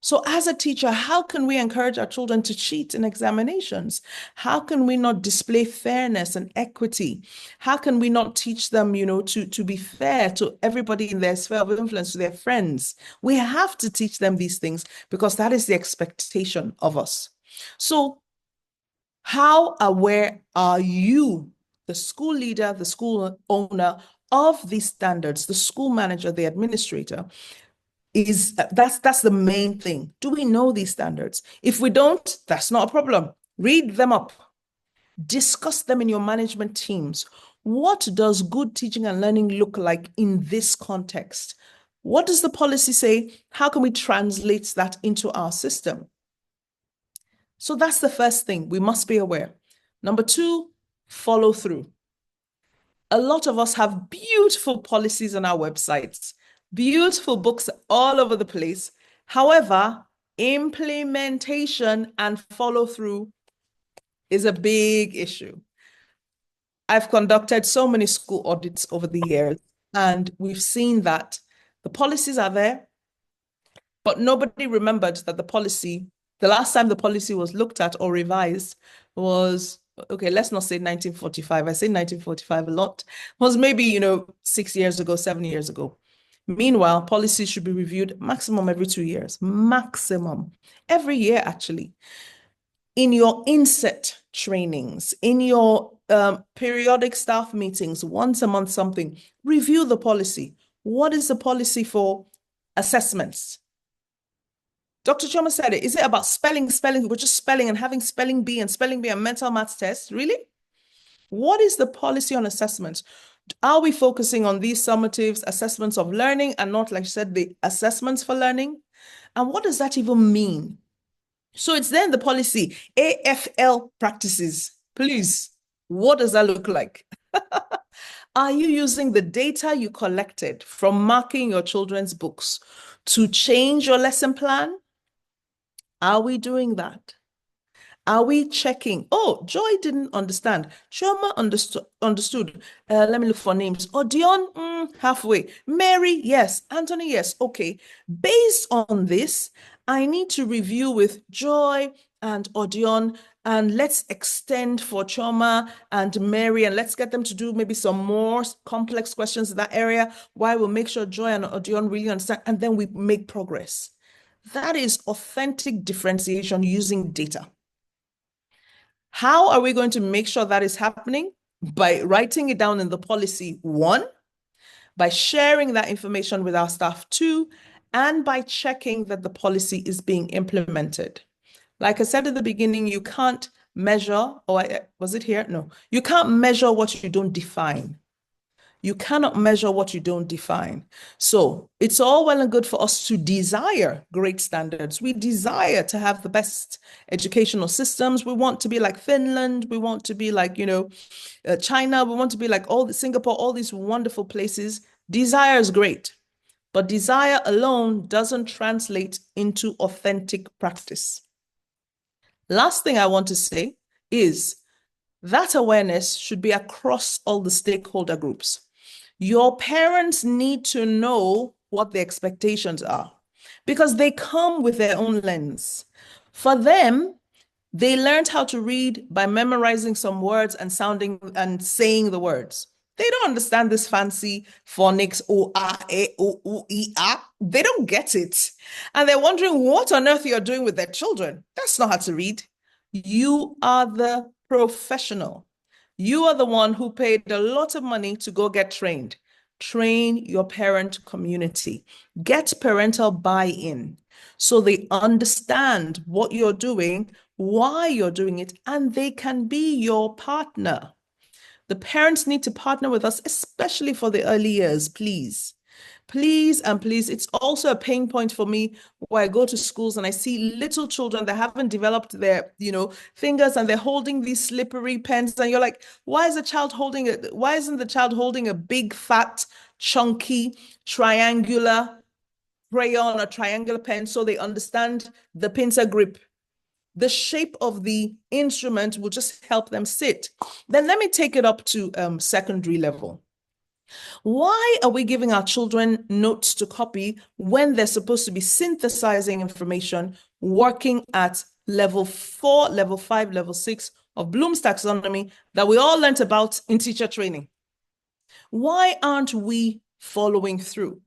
So as a teacher, how can we encourage our children to cheat in examinations? How can we not display fairness and equity? How can we not teach them, to be fair to everybody in their sphere of influence, to their friends? We have to teach them these things because that is the expectation of us. So How aware are you, the school leader, the school owner, of these standards, the school manager, the administrator? That's the main thing. Do we know these standards? If we don't, that's not a problem. Read them up. Discuss them in your management teams. What does good teaching and learning look like in this context? What does the policy say? How can we translate that into our system? So that's the first thing. We must be aware. Number two, follow through. A lot of us have beautiful policies on our websites, beautiful books all over the place. However, implementation and follow through is a big issue. I've conducted so many school audits over the years, and we've seen that the policies are there, but nobody remembered that the last time the policy was looked at or revised was, okay, let's not say 1945. I say 1945 a lot. It was maybe, 6 years ago, 7 years ago. Meanwhile, policies should be reviewed maximum every 2 years, maximum every year, actually. In your inset trainings, in your periodic staff meetings, once a month, something, review the policy. What is the policy for assessments? Dr. Choma said it. Is it about spelling? We're just spelling and having spelling bee and mental maths tests. Really? What is the policy on assessments? Are we focusing on these summatives, assessments of learning, and not, like I said, the assessments for learning? And what does that even mean? So it's then the policy, AFL practices. Please, what does that look like? Are you using the data you collected from marking your children's books to change your lesson plan? Are we doing that? Are we checking? Oh, Joy didn't understand. Choma understood. Let me look for names. Dion, halfway. Mary, yes. Anthony, yes. Okay. Based on this, I need to review with Joy and Odion, and let's extend for Choma and Mary, and let's get them to do maybe some more complex questions in that area, while we'll make sure Joy and Odion really understand, and then we make progress. That is authentic differentiation using data. How are we going to make sure that is happening? By writing it down in the policy, 1, by sharing that information with our staff, 2, and by checking that the policy is being implemented. Like I said at the beginning, you can't measure, was it here? No, you can't measure what you don't define. You cannot measure what you don't define. So it's all well and good for us to desire great standards. We desire to have the best educational systems. We want to be like Finland. We want to be like, China. We want to be like Singapore, all these wonderful places. Desire is great, but desire alone doesn't translate into authentic practice. Last thing I want to say is that awareness should be across all the stakeholder groups. Your parents need to know what the expectations are because they come with their own lens. For them, they learned how to read by memorizing some words and sounding and saying the words. They don't understand this fancy phonics, O, A, E, O, U, E, A. They don't get it. And they're wondering what on earth you're doing with their children. That's not how to read. You are the professional. You are the one who paid a lot of money to go get trained. Train your parent community. Get parental buy-in so they understand what you're doing, why you're doing it, and they can be your partner. The parents need to partner with us, especially for the early years, please. Please and please, it's also a pain point for me where I go to schools and I see little children that haven't developed their, fingers, and they're holding these slippery pens. And you're like, why isn't the child holding a big, fat, chunky, triangular crayon or triangular pen so they understand the pincer grip? The shape of the instrument will just help them sit. Then let me take it up to secondary level. Why are we giving our children notes to copy when they're supposed to be synthesizing information, working at level 4, level 5, level 6 of Bloom's taxonomy that we all learned about in teacher training? Why aren't we following through?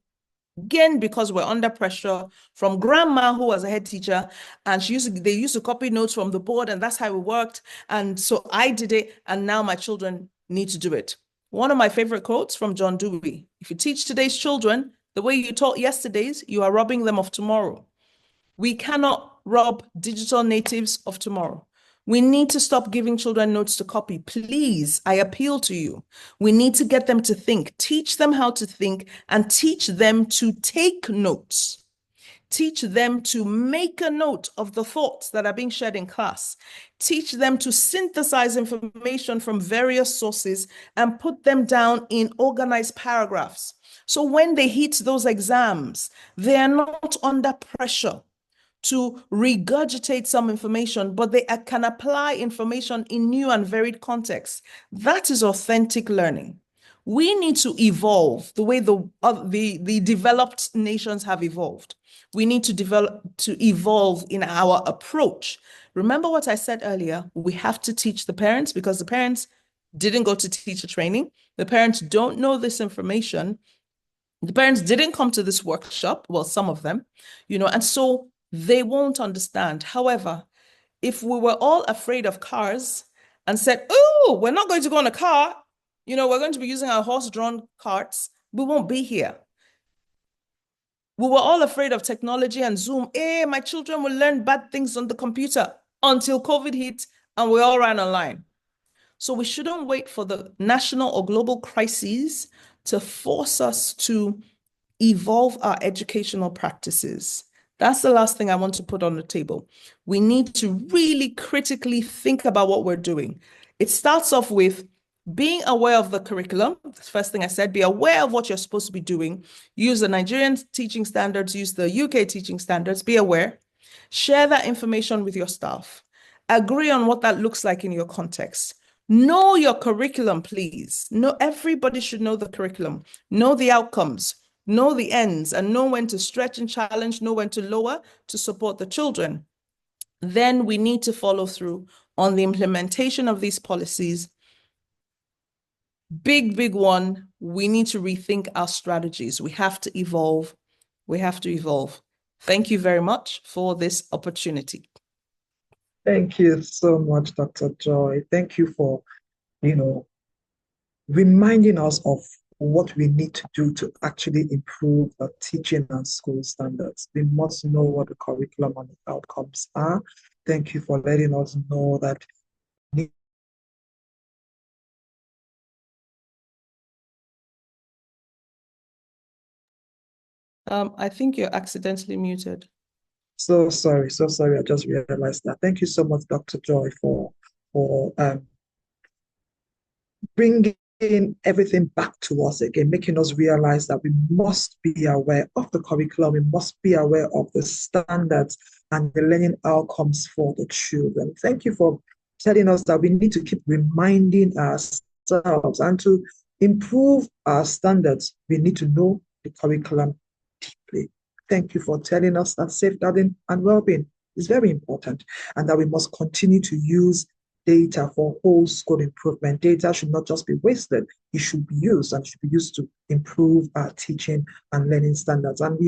Again, because we're under pressure from grandma, who was a head teacher, and they used to copy notes from the board, and that's how it worked. And so I did it, and now my children need to do it. One of my favorite quotes from John Dewey: if you teach today's children the way you taught yesterday's, you are robbing them of tomorrow. We cannot rob digital natives of tomorrow. We need to stop giving children notes to copy. Please, I appeal to you. We need to get them to think, teach them how to think, and teach them to take notes. Teach them to make a note of the thoughts that are being shared in class. Teach them to synthesize information from various sources and put them down in organized paragraphs. So when they hit those exams, they are not under pressure to regurgitate some information, but they can apply information in new and varied contexts. That is authentic learning. We need to evolve the way the developed nations have evolved. We need to evolve in our approach. Remember what I said earlier, we have to teach the parents, because the parents didn't go to teacher training. The parents don't know this information. The parents didn't come to this workshop, well, some of them, and so they won't understand. However, if we were all afraid of cars and said, oh, we're not going to go in a car, we're going to be using our horse-drawn carts, we won't be here. We were all afraid of technology and Zoom. Hey, my children will learn bad things on the computer, until COVID hit and we all ran online. So we shouldn't wait for the national or global crises to force us to evolve our educational practices. That's the last thing I want to put on the table. We need to really critically think about what we're doing. It starts off with being aware of the curriculum. The first thing I said, be aware of what you're supposed to be doing. Use the Nigerian teaching standards, use the UK teaching standards, be aware. Share that information with your staff. Agree on what that looks like in your context. Know your curriculum, please. Everybody should know the curriculum. Know the outcomes. Know the ends, and know when to stretch and challenge, know when to lower to support the children. Then we need to follow through on the implementation of these policies. Big one, we need to rethink our strategies. We have to evolve. We have to evolve. Thank you very much for this opportunity. Thank you so much, Dr. Joy. Thank you for, reminding us of what we need to do to actually improve the teaching and school standards. We must know what the curriculum and the outcomes are. Thank you for letting us know that. I think you're accidentally muted. So sorry. I just realized that. Thank you so much, Dr. Joy, for bringing everything back to us again, making us realize that we must be aware of the curriculum, we must be aware of the standards and the learning outcomes for the children. Thank you for telling us that we need to keep reminding ourselves, and to improve our standards, we need to know the curriculum deeply. Thank you for telling us that safeguarding and well-being is very important, and that we must continue to use data for whole school improvement. Data should not just be wasted, it should be used, and should be used to improve our teaching and learning standards. And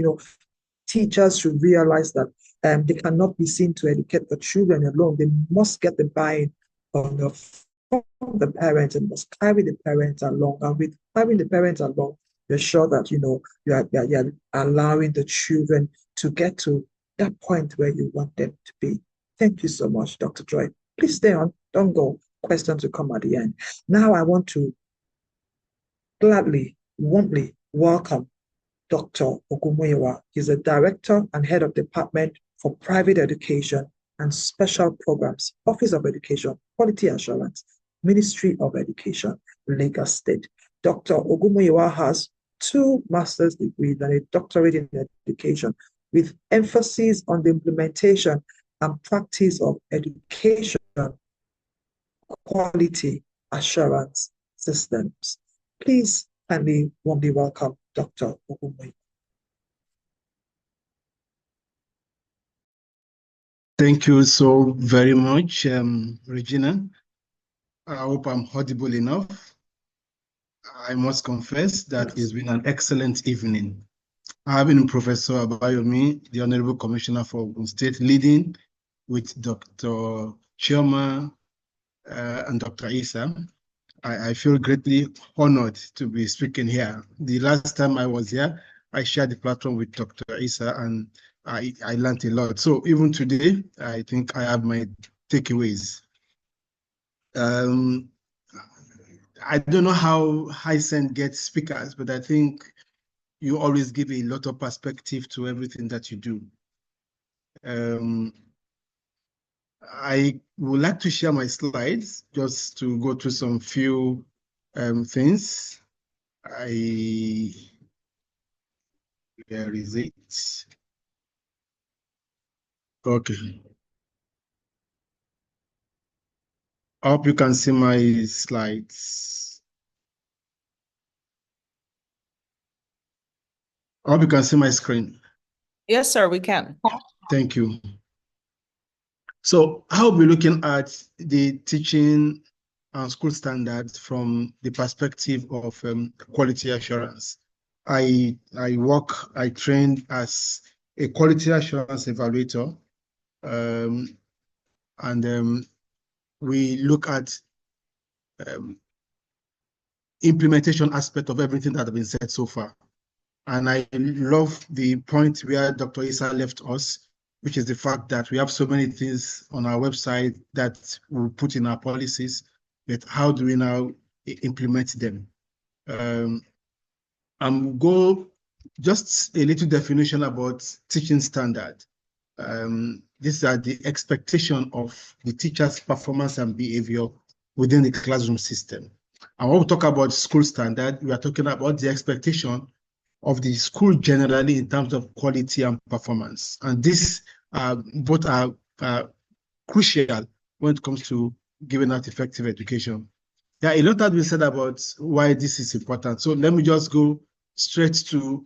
teachers should realize that they cannot be seen to educate the children alone. They must get the buy-in from the parents, and must carry the parents along. And with carrying the parents along, you're sure that you're allowing the children to get to that point where you want them to be. Thank you so much, Dr. Joy. Please stay on. Don't go. Questions will come at the end. Now I want to gladly, warmly welcome Dr. Ogunmuyiwa. He's a director and head of department for private education and special programs, Office of Education, Quality Assurance, Ministry of Education, Lagos State. Dr. Ogunmuyiwa has 2 master's degrees and a doctorate in education, with emphasis on the implementation and practice of education quality assurance systems. Please kindly warmly welcome Dr. Ogunmuyiwa. Thank you so very much, Regina. I hope I'm audible enough. I must confess that it's been an excellent evening. having Professor Abayomi, the Honorable Commissioner for Ogun State, leading with Dr. Chioma and Dr. Isa. I feel greatly honored to be speaking here. The last time I was here, I shared the platform with Dr. Isa and I learned a lot. So even today, I think I have my takeaways. I don't know how Aisen gets speakers, but I think you always give a lot of perspective to everything that you do. I would like to share my slides just to go through some few things. Where is it? Okay. I hope you can see my slides. I hope you can see my screen. Yes, sir, we can. Thank you. So I'll be looking at the teaching and school standards from the perspective of quality assurance. I trained as a quality assurance evaluator, and we look at implementation aspect of everything that has been said so far. And I love the point where Dr. Isa left us, which is the fact that we have so many things on our website that we put in our policies, but how do we now implement them? And go just a little definition about teaching standard. These are the expectation of the teacher's performance and behavior within the classroom system. And when we talk about school standard, we are talking about the expectation of the school generally in terms of quality and performance. And this both are crucial when it comes to giving out effective education. Yeah, a lot has been said about why this is important. So let me just go straight to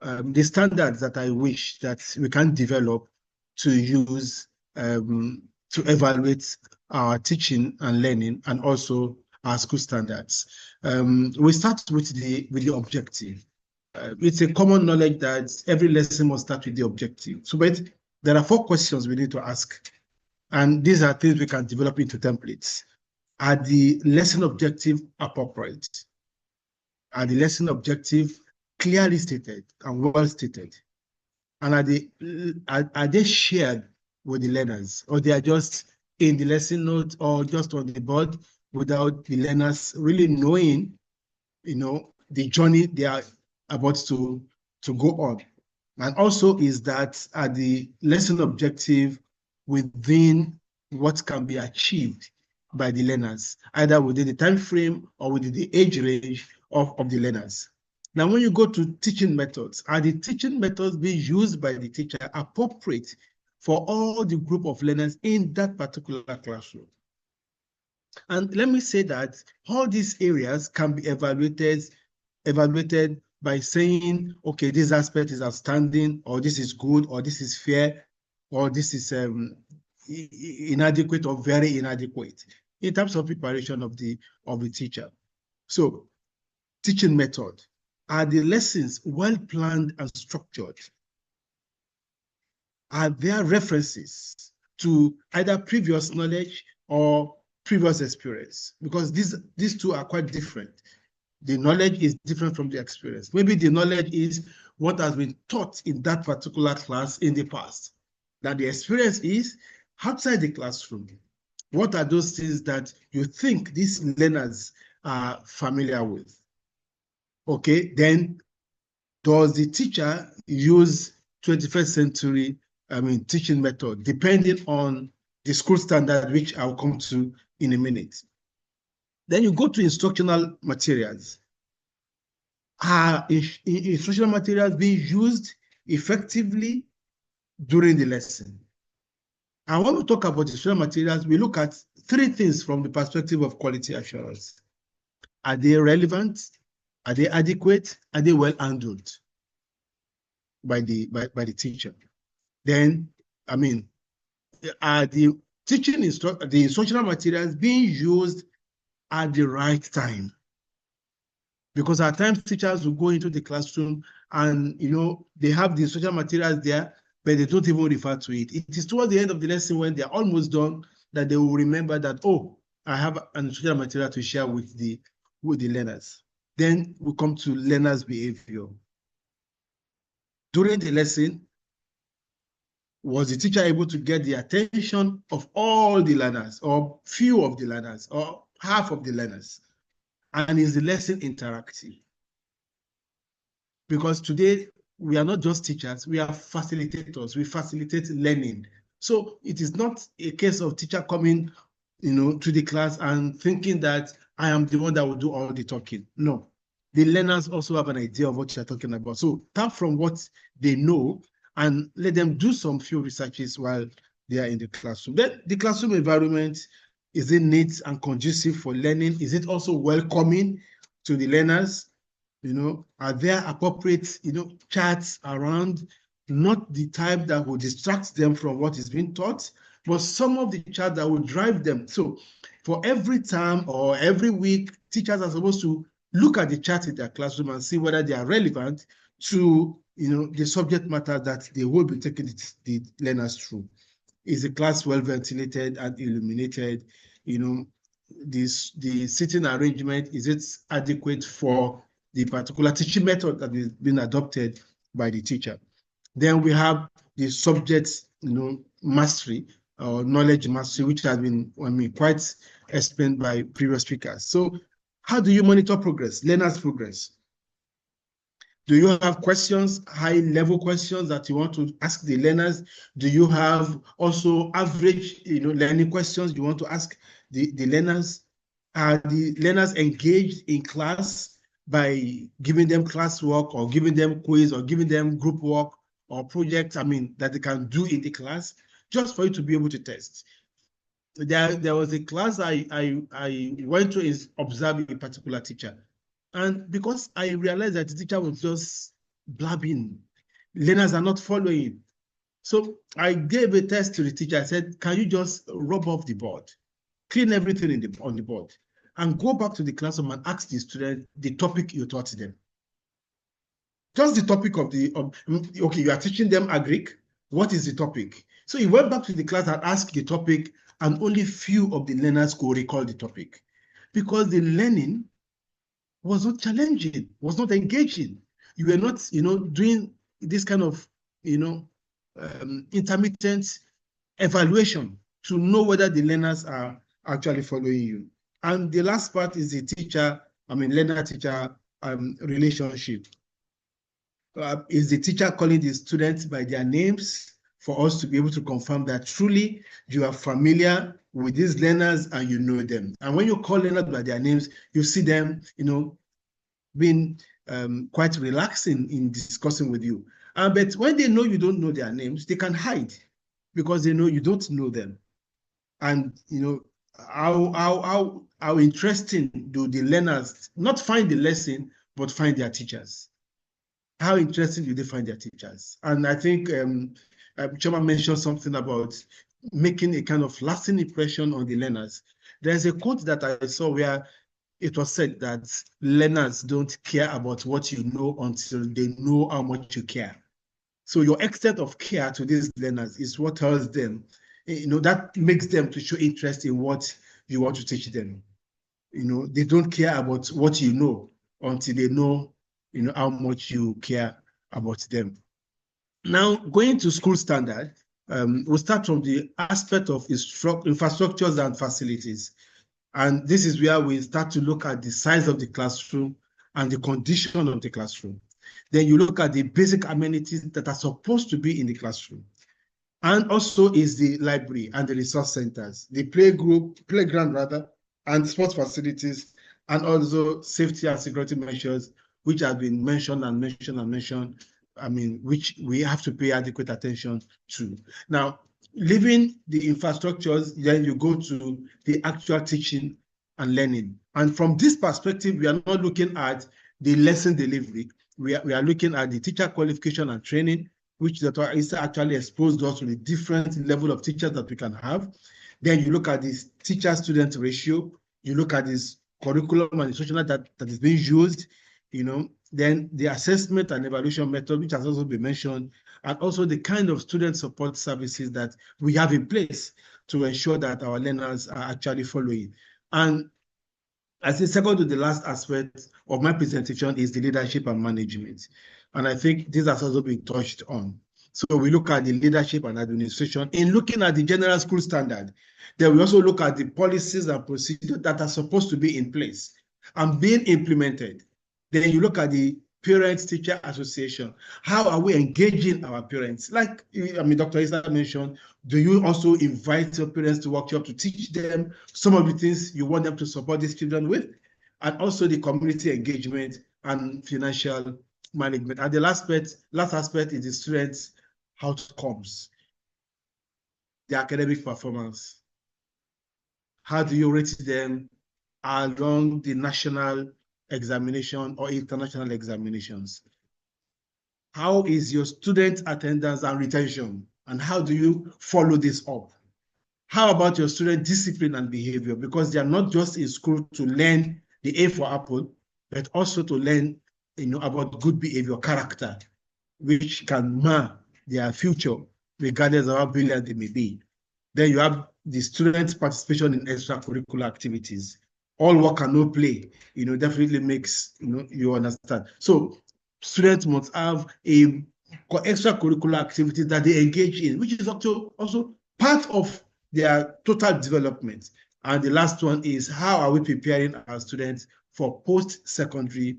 the standards that I wish that we can develop to use to evaluate our teaching and learning and also our school standards. We start with the objective. It's a common knowledge that every lesson must start with the objective. So, but there are 4 questions we need to ask. And these are things we can develop into templates. Are the lesson objective appropriate? Are the lesson objective clearly stated and well stated? And are they shared with the learners, or they are just in the lesson note or just on the board without the learners really knowing, the journey they are about to go on? And also, is that are the lesson objective within what can be achieved by the learners, either within the time frame or within the age range of the learners? Now, when you go to teaching methods, are the teaching methods being used by the teacher appropriate for all the group of learners in that particular classroom? And let me say that all these areas can be evaluated by saying, okay, this aspect is outstanding, or this is good, or this is fair, or this is inadequate or very inadequate in terms of preparation of the teacher. So, teaching method. Are the lessons well planned and structured? Are there references to either previous knowledge or previous experience? Because these two are quite different. The knowledge is different from the experience. Maybe the knowledge is what has been taught in that particular class in the past. That the experience is outside the classroom. What are those things that you think these learners are familiar with? Okay, then does the teacher use 21st century teaching method, depending on the school standard, which I'll come to in a minute? Then you go to instructional materials. Are instructional materials being used effectively during the lesson? And when we talk about instructional materials, we look at 3 things from the perspective of quality assurance. Are they relevant? Are they adequate? Are they well handled by the teacher? Then, are the the instructional materials being used at the right time? Because at times teachers will go into the classroom and, they have the social materials there, but they don't even refer to it. It is towards the end of the lesson when they're almost done that they will remember that, oh, I have an social material to share with the learners. Then we come to learners' behavior. During the lesson, was the teacher able to get the attention of all the learners, or few of the learners, or half of the learners? And is the lesson interactive? Because today, we are not just teachers, we are facilitators. We facilitate learning. So it is not a case of teacher coming, to the class and thinking that I am the one that will do all the talking. No, the learners also have an idea of what you're talking about. So tap from what they know and let them do some few researches while they are in the classroom. Then the classroom environment, is it neat and conducive for learning? Is it also welcoming to the learners? Are there appropriate, charts around, not the type that will distract them from what is being taught, but some of the charts that will drive them. So for every term or every week, teachers are supposed to look at the chart in their classroom and see whether they are relevant to, the subject matter that they will be taking the learners through. Is the class well ventilated and illuminated? The sitting arrangement, is it adequate for the particular teaching method that is being adopted by the teacher? Then we have the subject, mastery or knowledge mastery, which has been, quite explained by previous speakers. So how do you monitor progress, learners' progress? Do you have questions, high-level questions that you want to ask the learners? Do you have also average, learning questions you want to ask the learners? Are the learners engaged in class by giving them classwork or giving them quiz or giving them group work or projects, that they can do in the class, just for you to be able to test? There was a class I went to observe a particular teacher. And because I realized that the teacher was just blabbing, learners are not following. So I gave a test to the teacher. I said, can you just rub off the board, clean everything on the board, and go back to the classroom and ask the student the topic you taught them? Just the topic okay, you are teaching them agric. What is the topic? So he went back to the class and asked the topic, and only few of the learners could recall the topic, because the learning was not challenging, was not engaging. You were not, doing this kind of, intermittent evaluation to know whether the learners are actually following you. And the last part is the learner-teacher relationship. Is the teacher calling the students by their names for us to be able to confirm that truly you are familiar with these learners and you know them? And when you call learners by their names, you see them, being quite relaxing in discussing with you. But when they know you don't know their names, they can hide because they know you don't know them. And how interesting do the learners not find the lesson, but find their teachers? How interesting do they find their teachers? And I think Choma mentioned something about making a kind of lasting impression on the learners. There's a quote that I saw where it was said that learners don't care about what you know until they know how much you care. So your extent of care to these learners is what tells them, that makes them to show interest in what you want to teach them. They don't care about what you know until they know, how much you care about them. Now, going to school standard, we'll start from the aspect of infrastructures and facilities. And this is where we start to look at the size of the classroom and the condition of the classroom. Then you look at the basic amenities that are supposed to be in the classroom. And also is the library and the resource centers, the playground, and sports facilities, and also safety and security measures, which have been mentioned, which we have to pay adequate attention to. Now, leaving the infrastructures, then you go to the actual teaching and learning. And from this perspective, we are not looking at the lesson delivery. We are looking at the teacher qualification and training, which Dr. Issa actually exposed us to the different level of teachers that we can have. Then you look at this teacher-student ratio, you look at this curriculum and instructional that is being used, then the assessment and evaluation method, which has also been mentioned, and also the kind of student support services that we have in place to ensure that our learners are actually following. And I think second to the last aspect of my presentation is the leadership and management. And I think this has also been touched on. So we look at the leadership and administration. In looking at the general school standard, then we also look at the policies and procedures that are supposed to be in place and being implemented. Then you look at the Parents-Teacher Association. How are we engaging our parents? Like, Dr. Isa mentioned, do you also invite your parents to workshop to teach them some of the things you want them to support these children with? And also the community engagement and financial management. And the last aspect is the students' outcomes, the academic performance. How do you rate them along the national examination or international examinations? How is your student attendance and retention? And how do you follow this up? How about your student discipline and behavior? Because they are not just in school to learn the A for apple, but also to learn about good behavior, character, which can mar their future, regardless of how brilliant they may be. Then you have the students' participation in extracurricular activities. All work and no play, definitely makes, you understand. So students must have a extracurricular activities that they engage in, which is also part of their total development. And the last one is, how are we preparing our students for post-secondary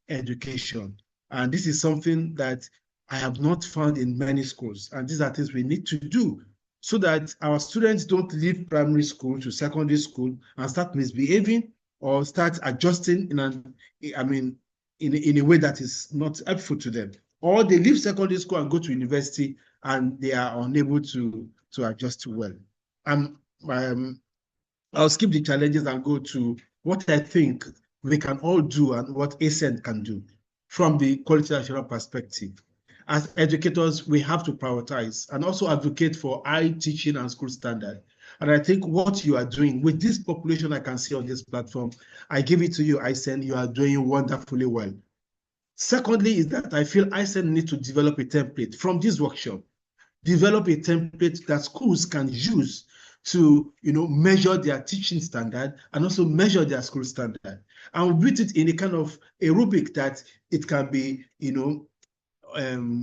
education? And this is something that I have not found in many schools. And these are things we need to do so that our students don't leave primary school to secondary school and start misbehaving or start adjusting in a way that is not helpful to them. Or they leave secondary school and go to university and they are unable to adjust well. I'll skip the challenges and go to what I think we can all do and what Aisen can do from the quality assurance perspective. As educators, we have to prioritize and also advocate for high teaching and school standard. And I think what you are doing with this population I can see on this platform, I give it to you, Aisen, you are doing wonderfully well. Secondly, is that I feel Aisen needs to develop a template from this workshop, develop a template that schools can use to measure their teaching standard and also measure their school standard. And we put it in a kind of a rubric that it can be,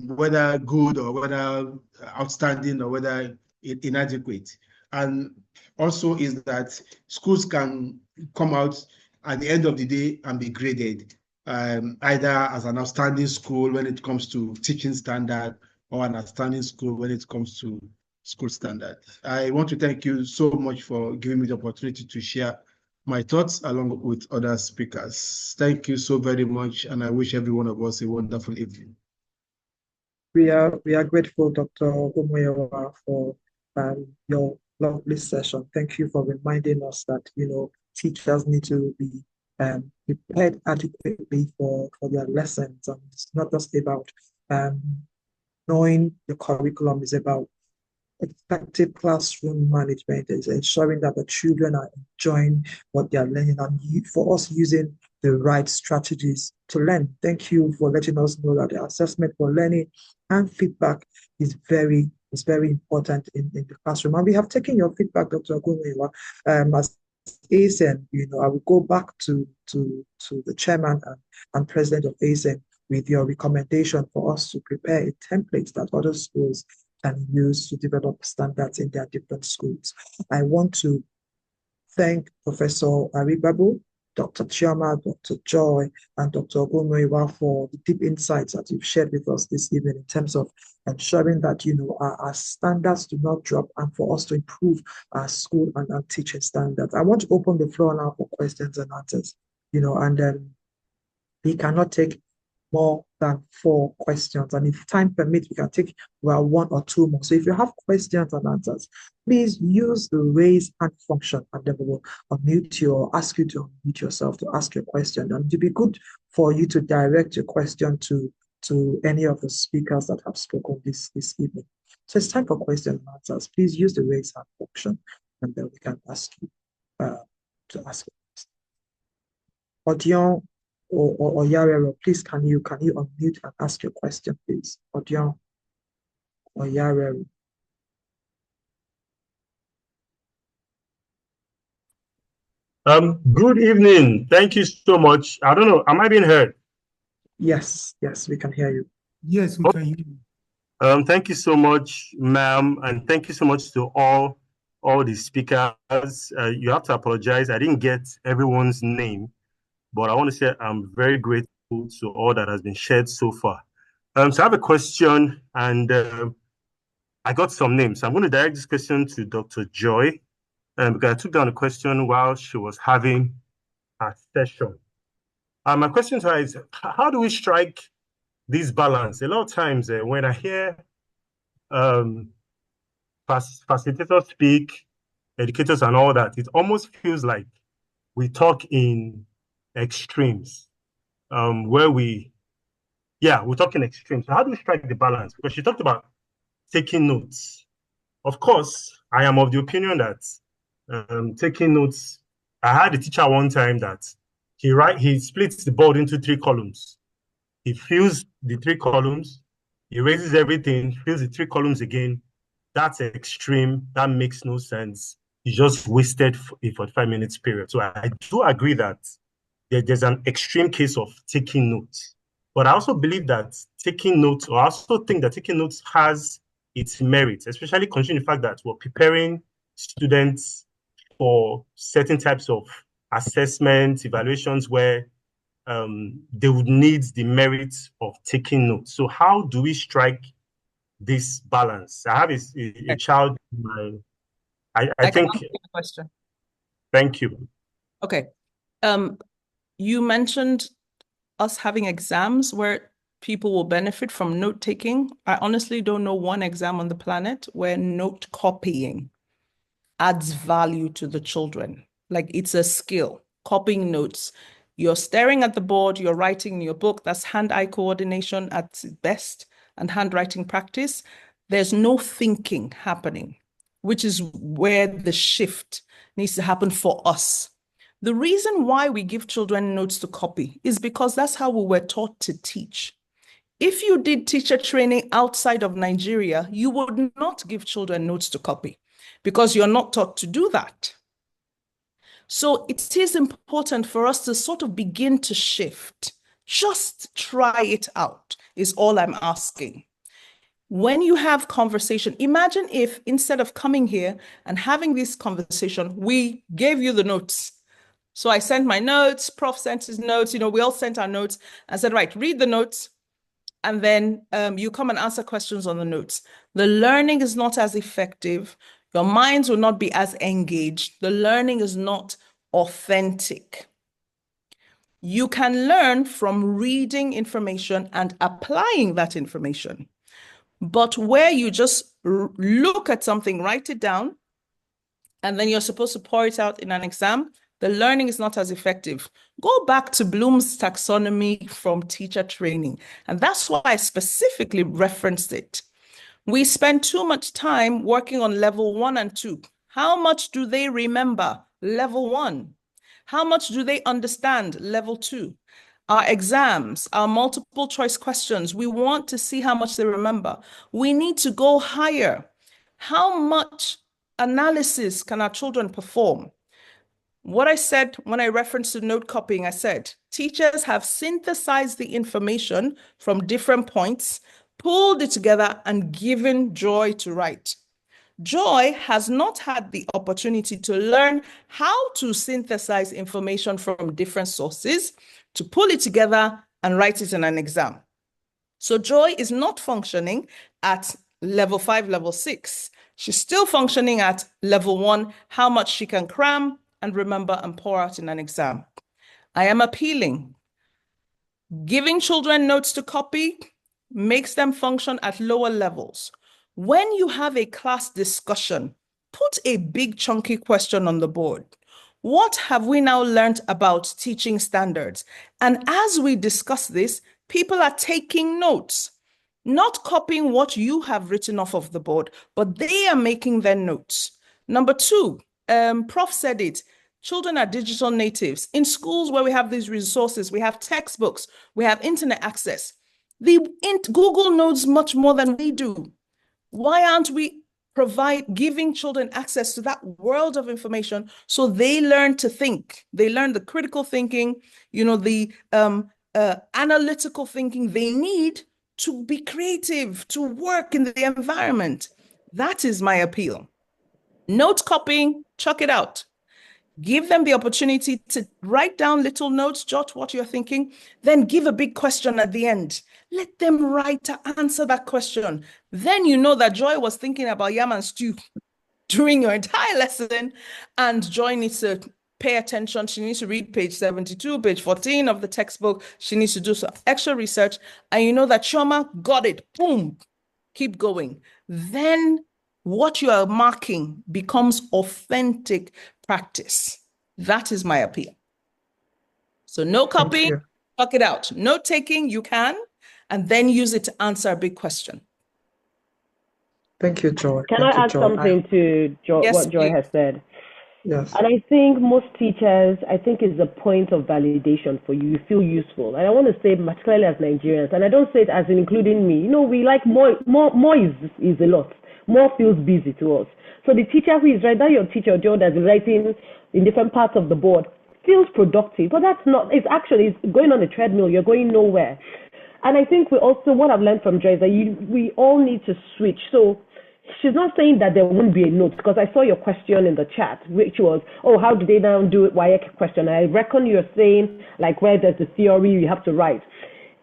whether good or whether outstanding or whether inadequate. And also is that schools can come out at the end of the day and be graded, either as an outstanding school when it comes to teaching standard or an outstanding school when it comes to school standard. I want to thank you so much for giving me the opportunity to share my thoughts along with other speakers. Thank you so very much, and I wish every one of us a wonderful evening. We are grateful, Dr. Ogomoyewa, for your lovely session. Thank you for reminding us that teachers need to be prepared adequately for their lessons. And it's not just about knowing the curriculum, is about effective classroom management, is ensuring that the children are enjoying what they are learning, and for us using the right strategies to learn. Thank you for letting us know that the assessment for learning and feedback is very important in the classroom. And we have taken your feedback, Dr. Ogomoyewa, as Aisen. I will go back to the chairman and president of Aisen with your recommendation for us to prepare a template that other schools can use to develop standards in their different schools. I want to thank Professor Aribabu, Dr. Chioma, Dr. Joy, and Dr. Ogomoyewa for the deep insights that you've shared with us this evening in terms of ensuring that our standards do not drop and for us to improve our school and teaching standards. I want to open the floor now for questions and answers, and then we cannot take more than 4 questions. And if time permits, we can take 1 or 2 more. So if you have questions and answers, please use the raise hand function and then we will unmute you or ask you to unmute yourself to ask your question. And it would be good for you to direct your question to any of the speakers that have spoken this evening. So it's time for questions and answers. Please use the raise hand function and then we can ask you to ask. Odion or Yarero, please can you unmute and ask your question, please? Odion or Yarero. Good evening. Thank you so much. I don't know, am I being heard? Yes, we can hear you. Yes, we can hear you. Thank you so much, ma'am, and thank you so much to all the speakers. You have to apologize. I didn't get everyone's name, but I want to say I'm very grateful to all that has been shared so far. So I have a question, and I got some names. I'm going to direct this question to Dr. Joy, because I took down a question while she was having a session. My question to her is, how do we strike this balance? A lot of times when I hear facilitators speak, educators and all that, it almost feels like we talk in extremes, where we talk in extremes. So how do we strike the balance? Because she talked about taking notes. Of course, I am of the opinion that taking notes, I had a teacher one time that he splits the board into 3 columns. He fills the 3 columns, he raises everything, fills the 3 columns again. That's extreme. That makes no sense. He just wasted a 45 minutes period. So I do agree that there's an extreme case of taking notes. But I also believe that taking notes, or I also think that taking notes has its merits, especially considering the fact that we're preparing students for certain types of assessments, evaluations where they would need the merits of taking notes. So how do we strike this balance? I have a child in my, I can think, answer the question. Thank you. Okay. You mentioned us having exams where people will benefit from note taking. I honestly don't know one exam on the planet where note copying adds value to the children. Like, it's a skill, copying notes. You're staring at the board, you're writing in your book. That's hand-eye coordination at its best and handwriting practice. There's no thinking happening, which is where the shift needs to happen for us. The reason why we give children notes to copy is because that's how we were taught to teach. If you did teacher training outside of Nigeria, you would not give children notes to copy because you're not taught to do that. So it is important for us to sort of begin to shift. Just try it out is all I'm asking. When you have conversation, imagine if instead of coming here and having this conversation, we gave you the notes. So I sent my notes, Prof sent his notes, we all sent our notes and said, right, read the notes. And then you come and answer questions on the notes. The learning is not as effective. Your minds will not be as engaged. The learning is not authentic. You can learn from reading information and applying that information. But where you just look at something, write it down, and then you're supposed to pour it out in an exam, the learning is not as effective. Go back to Bloom's taxonomy from teacher training. And that's why I specifically referenced it. We spend too much time working on level 1 and 2. How much do they remember? Level 1. How much do they understand? Level 2. Our exams, our multiple choice questions, we want to see how much they remember. We need to go higher. How much analysis can our children perform? What I said when I referenced to note copying, I said, teachers have synthesized the information from different points, pulled it together, and given Joy to write. Joy has not had the opportunity to learn how to synthesize information from different sources, to pull it together and write it in an exam. So Joy is not functioning at level 5, level 6. She's still functioning at level 1, how much she can cram and remember and pour out in an exam. I am appealing. Giving children notes to copy makes them function at lower levels. When you have a class discussion, put a big chunky question on the board. What have we now learned about teaching standards? And as we discuss this, people are taking notes, not copying what you have written off of the board, but they are making their notes. Number 2, Prof said it, Children are digital natives. In schools where we have these resources, we have textbooks, we have internet access. Google knows much more than we do. Why aren't we giving children access to that world of information so they learn to think? They learn the critical thinking, the analytical thinking they need to be creative, to work in the environment. That is my appeal. Note copying, chuck it out. Give them the opportunity to write down little notes, jot what you're thinking, then give a big question at the end. Let them write to answer that question. Then you know that Joy was thinking about yam and stew during your entire lesson, and Joy needs to pay attention. She needs to read page 72, page 14 of the textbook. She needs to do some extra research, and you know that Chioma got it. Boom. Keep going. Then what you are marking becomes authentic practice. That is my appeal. So no copying, chuck it out. Note taking, you can, and then use it to answer a big question. Thank you, Joy. Can I add something to what Joy has said? Yes. And I think most teachers, it's a point of validation for you. You feel useful. And I want to say, particularly as Nigerians, and I don't say it as in including me, we like more is a lot. More feels busy to us. So the teacher who is right, that your teacher, Joe, that's writing in different parts of the board, feels productive. But that's not, it's going on a treadmill. You're going nowhere. And I think what I've learned from Joy is that we all need to switch. So she's not saying that there won't be a note, because I saw your question in the chat, which was, how do they now do it? WAEC question. I reckon you're saying, like, where there's the theory you have to write.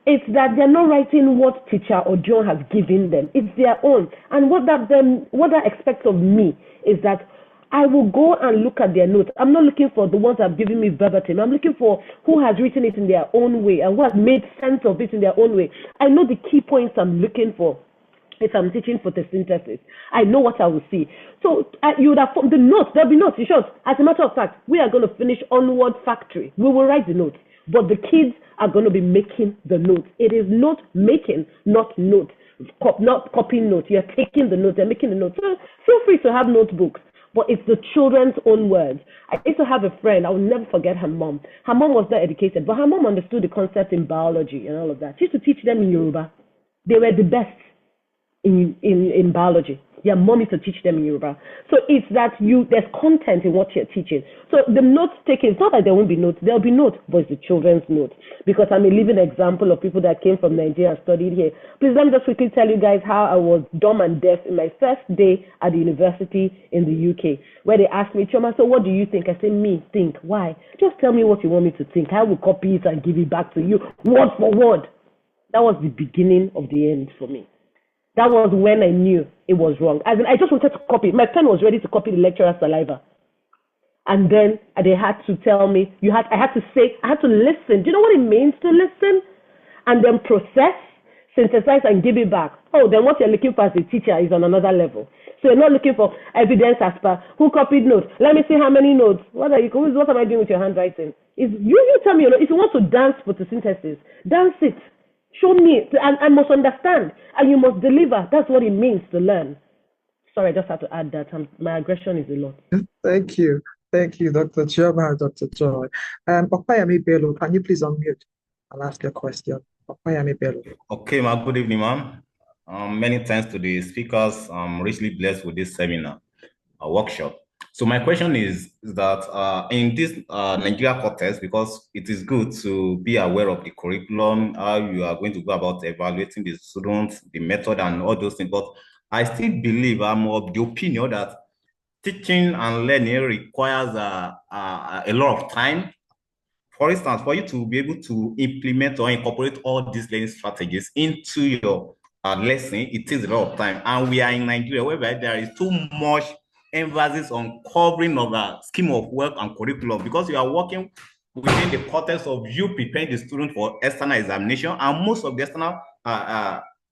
It's that they're not writing what teacher or John has given them. It's their own. And what that expects of me is that I will go and look at their notes. I'm not looking for the ones that have given me verbatim. I'm looking for who has written it in their own way and who has made sense of it in their own way. I know the key points I'm looking for. If I'm teaching photosynthesis, I know what I will see. So you would have the notes. There'll be notes. In short, as a matter of fact, we are going to finish onward factory. We will write the notes, but the kids are going to be making the notes. It is note making, not note, not copying notes. You're taking the notes. They're making the notes. So feel free to have notebooks, but it's the children's own words. I used to have a friend. I will never forget her mom. Her mom was not educated, but her mom understood the concept in biology and all of that. She used to teach them in Yoruba. They were the best in biology. Their mom used to teach them in Yoruba. So it's that there's content in what you're teaching. So the notes taken, it's not that there won't be notes. There'll be notes, but it's the children's notes. Because I'm a living example of people that came from Nigeria and studied here. Please let me just quickly tell you guys how I was dumb and deaf in my first day at the university in the UK, where they asked me, Chioma, so what do you think? I said, me, think. Why? Just tell me what you want me to think. I will copy it and give it back to you, word for word. That was the beginning of the end for me. That was when I knew it was wrong. As in, I just wanted to copy. My pen was ready to copy the lecturer's saliva. And then they had to tell me, I had to listen. Do you know what it means to listen? And then process, synthesize, and give it back. Oh, then what you're looking for as a teacher is on another level. So you're not looking for evidence as per who copied notes. Let me see how many notes. What am I doing with your handwriting? You tell me, if you want to dance photosynthesis, dance it. Show me, and I must understand, and you must deliver. That's what it means to learn. Sorry, I just had to add that. My aggression is a lot. Thank you, Dr. Chioma and Dr. Joy. Opayami Bello, can you please unmute? I'll ask your question. Opayami Bello. Okay, ma'am. Good evening, ma'am. Many thanks to the speakers. I'm richly blessed with this seminar, workshop. So my question is that in this Nigeria context, because it is good to be aware of the curriculum, how you are going to go about evaluating the students, the method and all those things, but I still believe I'm of the opinion that teaching and learning requires a lot of time. For instance, for you to be able to implement or incorporate all these learning strategies into your lesson, it takes a lot of time. And we are in Nigeria, whereby there is too much emphasis on covering of a scheme of work and curriculum, because you are working within the context of you preparing the student for external examination, and most of the external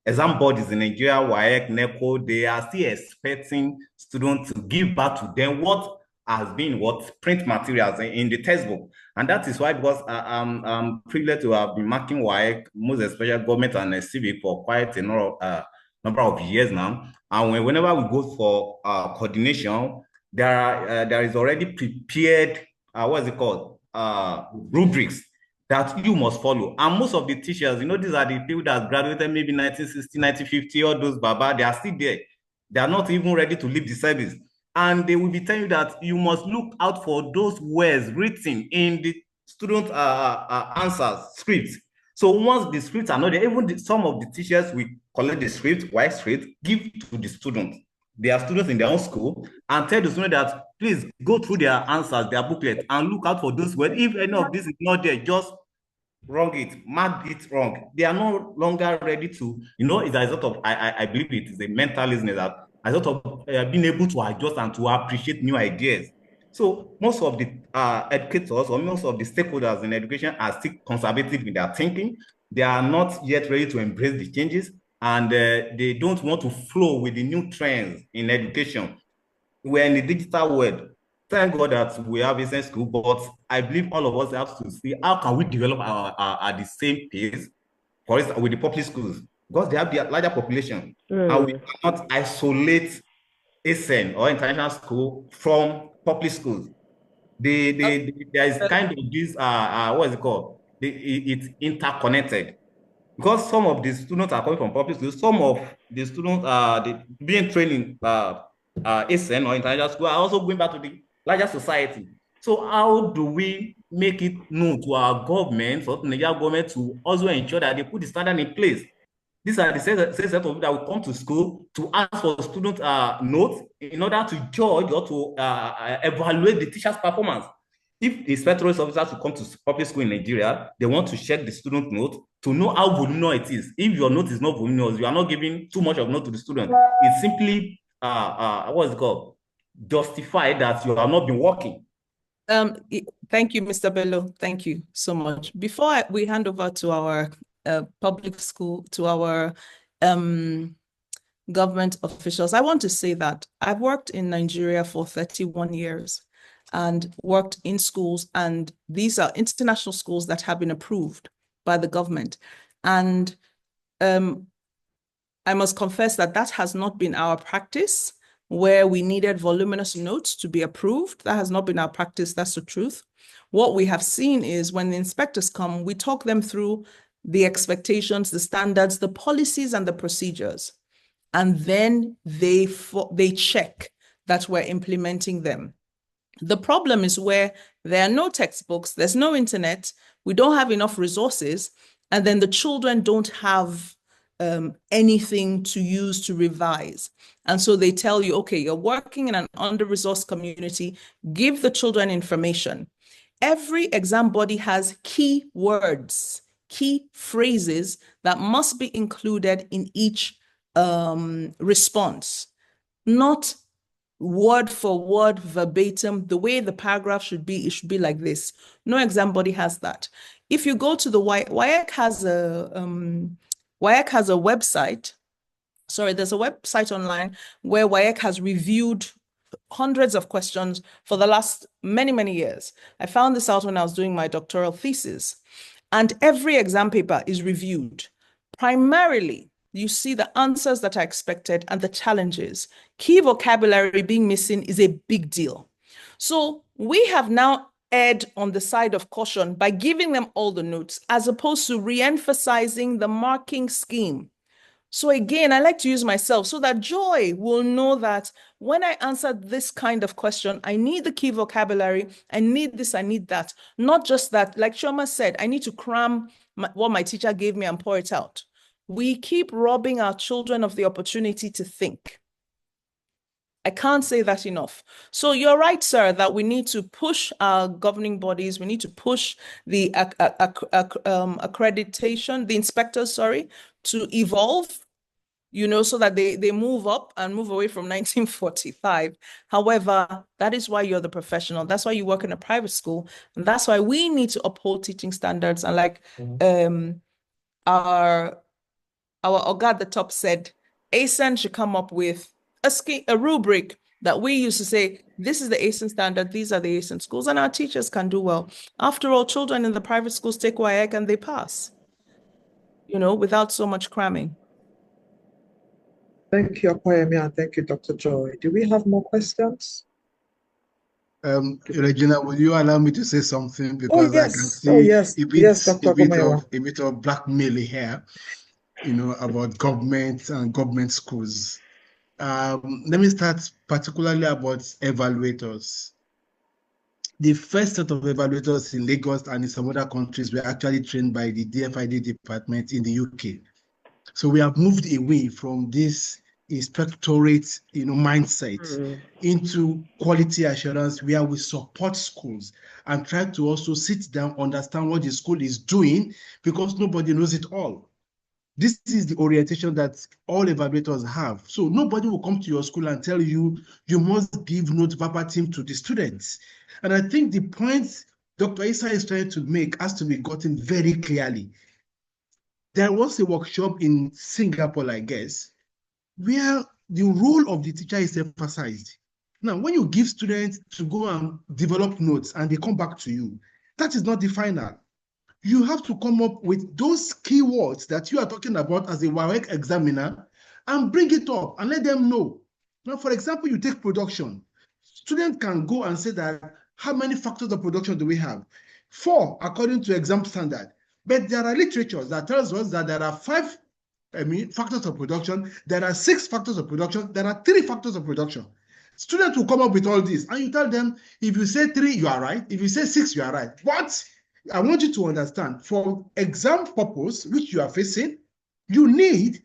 exam bodies in Nigeria, WAEC, NECO, they are still expecting students to give back to them what has been print materials in the textbook. And that is why, because I'm privileged to have been marking WAEC, most especially government and civic, for quite a number of years now. And whenever we go for coordination, there is already prepared what is it called? Rubrics that you must follow. And most of the teachers, these are the people that graduated maybe 1960, 1950, all those Baba, they are still there. They are not even ready to leave the service. And they will be telling you that you must look out for those words written in the student answers, scripts. So once the scripts are not there, even some of the teachers will collect the script, white script, give to the student. They are students in their own school, and tell the student that please go through their answers, their booklet, and look out for those words. If any of this is not there, just wrong it, mark it wrong. They are no longer ready to, it's a result of, I believe it is a mental illness, that a result of being able to adjust and to appreciate new ideas. So most of the educators or most of the stakeholders in education are still conservative in their thinking. They are not yet ready to embrace the changes, and they don't want to flow with the new trends in education. We're in the digital world. Thank God that we have Aisen school, but I believe all of us have to see how can we develop at the same pace, for instance, with the public schools, because they have the larger population, and we cannot isolate Aisen or international school from public schools. There is kind of this, what is it called? It's interconnected. Because some of the students are coming from public schools, some of the students are being trained in ASEN or international school are also going back to the larger society. So how do we make it known to our government, or to the Nigerian government, to also ensure that they put the standard in place? These are the same set of people that will come to school to ask for student notes in order to judge or to evaluate the teacher's performance. If the inspectorate officers will come to public school in Nigeria, they want to check the student note to know how voluminous it is. If your note is not voluminous, you are not giving too much of note to the student. It's simply, what is it called? Justify that you have not been working. Thank you, Mr. Bello. Thank you so much. Before we hand over to our public school, to our government officials, I want to say that I've worked in Nigeria for 31 years and worked in schools, and these are international schools that have been approved by the government. And I must confess that that has not been our practice, where we needed voluminous notes to be approved. That has not been our practice. That's the truth. What we have seen is when the inspectors come, we talk them through the expectations, the standards, the policies, and the procedures. And then they check that we're implementing them. The problem is where there are no textbooks, there's no internet, we don't have enough resources, and then the children don't have anything to use to revise. And so they tell you, okay, you're working in an under-resourced community, give the children information. Every exam body has key words, key phrases that must be included in each response, not word for word, verbatim. The way the paragraph should be, it should be like this. No exam body has that. If you go to the WAEC has a website. Sorry, there's a website online where WAEC has reviewed hundreds of questions for the last many, many years. I found this out when I was doing my doctoral thesis. And every exam paper is reviewed. Primarily, you see the answers that are expected and the challenges. Key vocabulary being missing is a big deal. So we have now erred on the side of caution by giving them all the notes, as opposed to re-emphasizing the marking scheme. So again, I like to use myself so that Joy will know that when I answer this kind of question, I need the key vocabulary, I need this, I need that. Not just that, like Shoma said, I need to cram what my teacher gave me and pour it out. We keep robbing our children of the opportunity to think. I can't say that enough. So you're right, sir, that we need to push our governing bodies. We need to push the accreditation, the inspectors, sorry, to evolve, so that they move up and move away from 1945. However, that is why you're the professional. That's why you work in a private school. And that's why we need to uphold teaching standards. And like our Oga at the top said, Aisen should come up with a rubric that we used to say, this is the Aisen standard, these are the Aisen schools, and our teachers can do well. After all, children in the private schools take WAEC and they pass, without so much cramming. Thank you, Akoyemi, and thank you, Dr. Joy. Do we have more questions? Regina, will you allow me to say something? Oh, Because I can yes. Oh, see yes. Yes, Dr. Gomera. a bit of blackmail here, about government and government schools. Let me start particularly about evaluators. The first set of evaluators in Lagos and in some other countries were actually trained by the DFID department in the UK. So we have moved away from this inspectorate, mindset into quality assurance, where we support schools and try to also sit down, understand what the school is doing, because nobody knows it all. This is the orientation that all evaluators have. So nobody will come to your school and tell you, you must give note verbatim to the students. And I think the point Dr. Issa is trying to make has to be gotten very clearly. There was a workshop in Singapore, I guess, where the role of the teacher is emphasized. Now, when you give students to go and develop notes and they come back to you, that is not the final. You have to come up with those keywords that you are talking about as a WAEC examiner and bring it up and let them know. Now, for example, you take production. Students can go and say that, how many factors of production do we have? 4, according to exam standard. But there are literatures that tells us that there are 5 factors of production, there are 6 factors of production, there are 3 factors of production. Students will come up with all this, and you tell them, if you say 3, you are right. If you say 6, you are right. But I want you to understand, for exam purpose, which you are facing, you need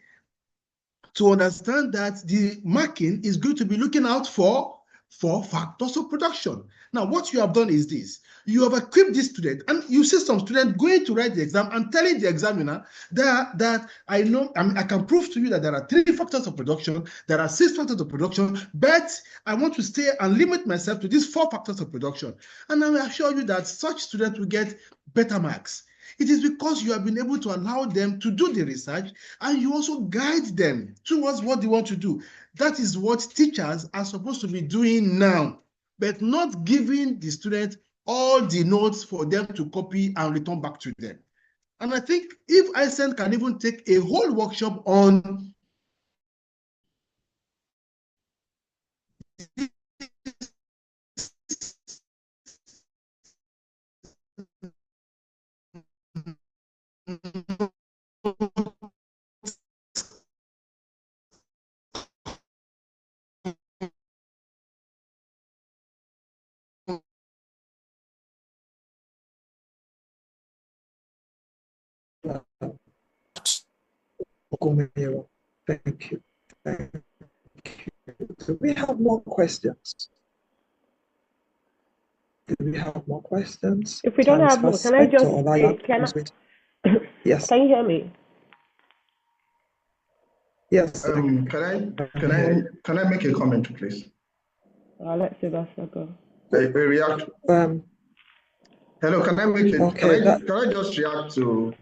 to understand that the marking is going to be looking out for 4 factors of production. Now, what you have done is this. You have equipped this student, and you see some student going to write the exam and telling the examiner that I can prove to you that there are 3 factors of production, there are 6 factors of production, but I want to stay and limit myself to these 4 factors of production. And I will assure you that such students will get better marks. It is because you have been able to allow them to do the research, and you also guide them towards what they want to do. That is what teachers are supposed to be doing now, but not giving the students all the notes for them to copy and return back to them. And I think if Aisen can even take a whole workshop on Gomera. Thank you. Thank you. Do we have more questions? Do we have more questions? If we don't Time is have more, fast can I spent, just so Olaya can is with. Yes. can you hear me? Yes. Can I make a comment, please? Let Sebastian go. A react. Hello, can I make it? Okay, can I just react to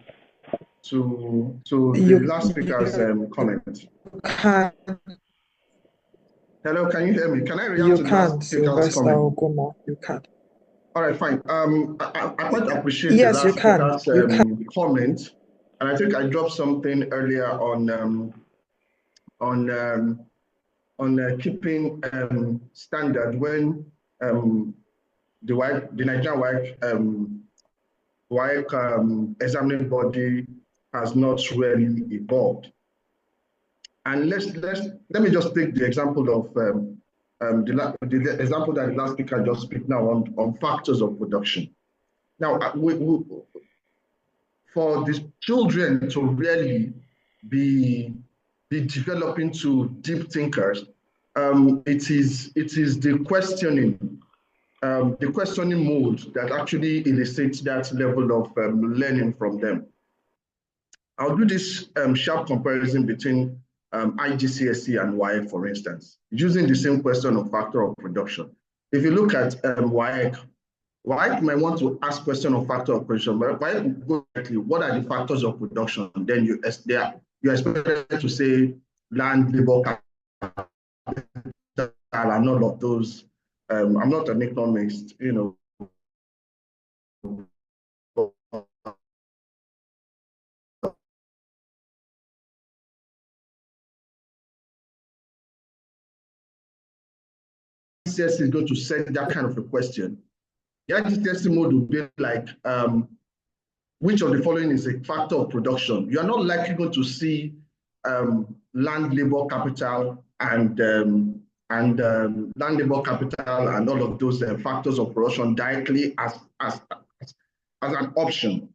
the last speaker's comment? Can, Hello, can you hear me? Can I react you to the can, last speaker's Sylvester comment? Oguma, you can. All right, fine. I quite appreciate Yes, the you last can. speaker's You can. comment, and I think I dropped something earlier on keeping standard when the Nigerian WAEC examining body has not really evolved. And let me just take the example of the example that the last speaker just speak now on factors of production. Now, for the children to really be developing to deep thinkers, it is the questioning mode that actually elicits that level of learning from them. I'll do this sharp comparison between IGCSE and WAEC, for instance, using the same question of factor of production. If you look at WAEC might want to ask question of factor of production, but WAEC go directly, what are the factors of production? Then you're expected to say land, labor, and all of those. I'm not an economist, IGCSE is going to send that kind of a question, the IGCSE mode will be like, which of the following is a factor of production? You are not likely going to see land, labor, capital, and land, labor, capital, and all of those factors of production directly as an option.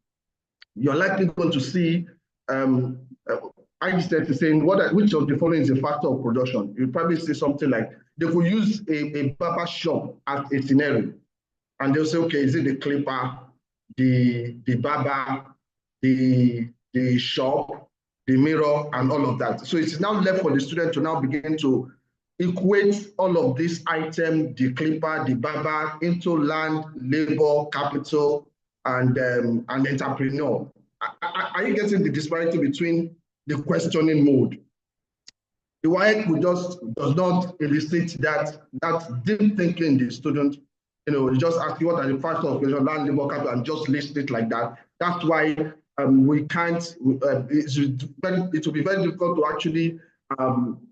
You're likely going to see IGCSE saying which of the following is a factor of production. You'll probably see something like they could use a barber shop as a scenario, and they'll say, okay, is it the clipper, the barber, the shop, the mirror, and all of that. So it's now left for the student to now begin to equate all of these items, the clipper, the barber, into land, labor, capital, and entrepreneur. Are you getting the disparity between the questioning mode? The WAEC does not elicit that deep thinking in the student. You just ask you what are the factors of production, land, labor, capital, and just list it like that. That's why we can't. It will be very difficult to actually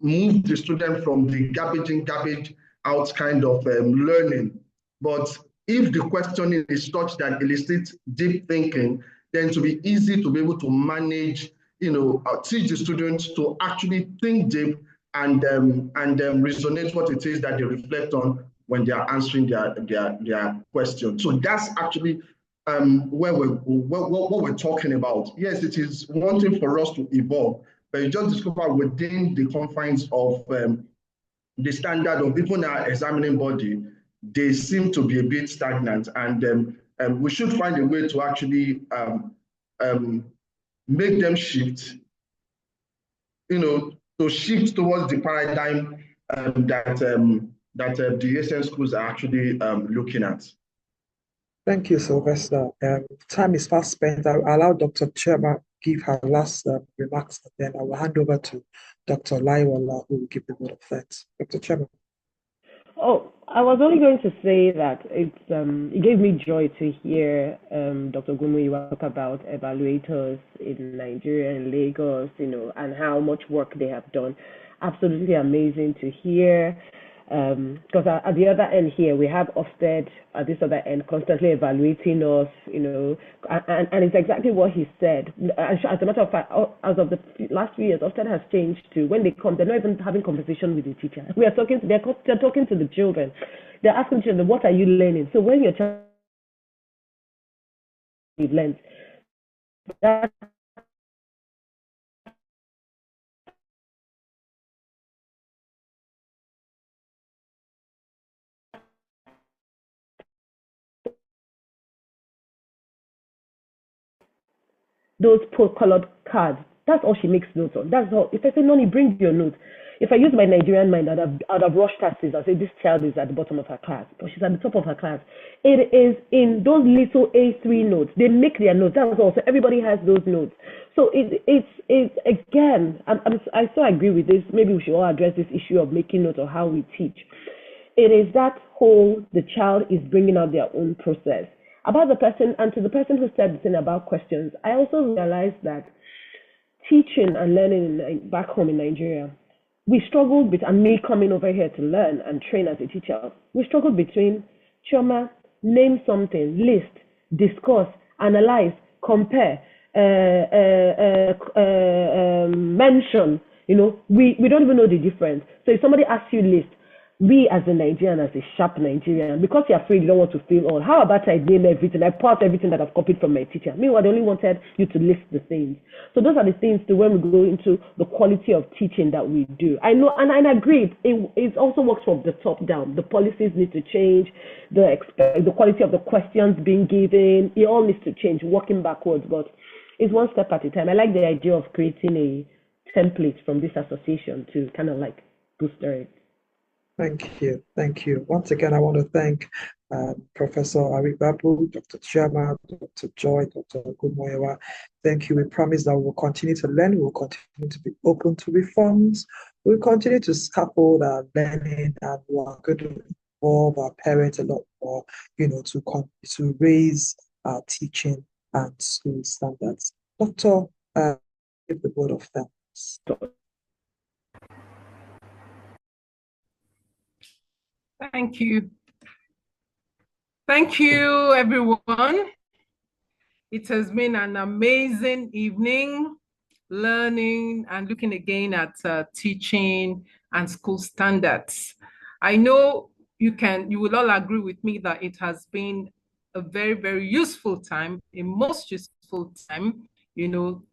move the student from the garbage in, garbage out kind of learning. But if the questioning is such that elicits deep thinking, then to be easy to be able to manage, teach the students to actually think deep and resonate what it is that they reflect on when they are answering their question. So that's actually what we're talking about. Yes, it is one thing for us to evolve, but you just discover within the confines of the standard of even our examining body, they seem to be a bit stagnant, and we should find a way to actually make them shift, to shift towards the paradigm that the Aisen schools are actually looking at. Thank you, Sylvester. Time is fast spent. I'll allow Dr. Chema give her last remarks, and then I will hand over to Dr. Laiwala, who will give the vote of thanks. Dr. Chema. Oh, I was only going to say that it gave me joy to hear Dr. Gumuyiwa talk about evaluators in Nigeria and Lagos, and how much work they have done. Absolutely amazing to hear. Because at the other end here, we have Ofsted at this other end constantly evaluating us, and it's exactly what he said. As a matter of fact, as of the last few years, Ofsted has changed to when they come, they're not even having conversation with the teacher. They're talking to the children. They're asking children, what are you learning? So when your child learns, that those colored cards, that's all she makes notes on. That's all. If I say, Noni, bring your notes. If I use my Nigerian mind, I'd have rushed her since I say this child is at the bottom of her class, but she's at the top of her class. It is in those little A3 notes. They make their notes. That's all. So everybody has those notes. So it's again, I so agree with this. Maybe we should all address this issue of making notes or how we teach. It is that whole, the child is bringing out their own process. About the person, and to the person who said the thing about questions, I also realized that teaching and learning back home in Nigeria, we struggled with, and me coming over here to learn and train as a teacher, we struggled between Chioma, name something, list, discuss, analyze, compare, mention. We don't even know the difference. So if somebody asks you list, we as a Nigerian, as a sharp Nigerian, because you're afraid you don't want to feel old, how about I name everything? I part everything that I've copied from my teacher. Meanwhile, they only wanted you to list the things. So those are the things to when we go into the quality of teaching that we do. I know, and I agree, it also works from the top down. The policies need to change, the quality of the questions being given, it all needs to change, working backwards, but it's one step at a time. I like the idea of creating a template from this association to kind of like booster it. Thank you. Thank you. Once again, I want to thank Professor Aribabu, Dr. Chema, Dr. Joy, Dr. Gumoyewa. Thank you. We promise that we will continue to learn. We will continue to be open to reforms. We'll continue to scaffold our learning, and we are going to involve our parents a lot more, to raise our teaching and school standards. Doctor, give the word of thanks. Thank you. Thank you, everyone. It has been an amazing evening, learning and looking again at teaching and school standards. I know you will all agree with me that it has been a very, very useful time, a most useful time,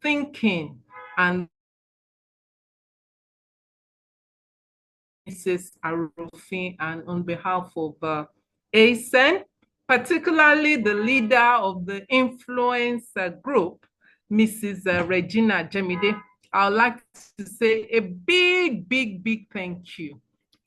thinking and Mrs. Arufin, and on behalf of Aisen, particularly the leader of the influence group, Mrs. Regina Jemide, I would like to say a big, big, big thank you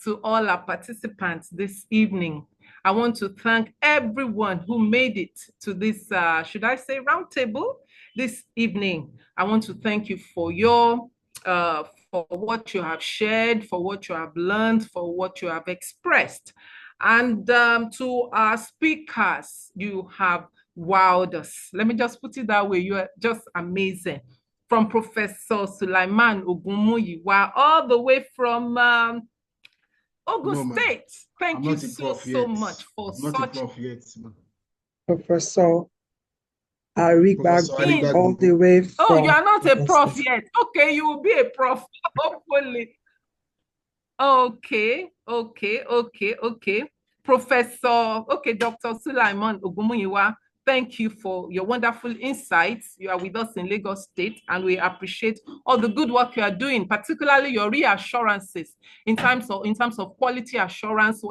to all our participants this evening. I want to thank everyone who made it to this, should I say, roundtable this evening. I want to thank you for your for what you have shared, for what you have learned, for what you have expressed. And to our speakers, you have wowed us. Let me just put it that way. You are just amazing. From Professor Sulaiman Ogunmuyiwa, all the way from Ogun State. Thank you so much for such. Professor Arigbagu, all the way from. Oh, you are not a prof yet. Okay, you will be a prof, hopefully. Okay. Dr. Sulaiman Ogunmuyiwa, thank you for your wonderful insights. You are with us in Lagos State, and we appreciate all the good work you are doing, particularly your reassurances in terms of quality assurance,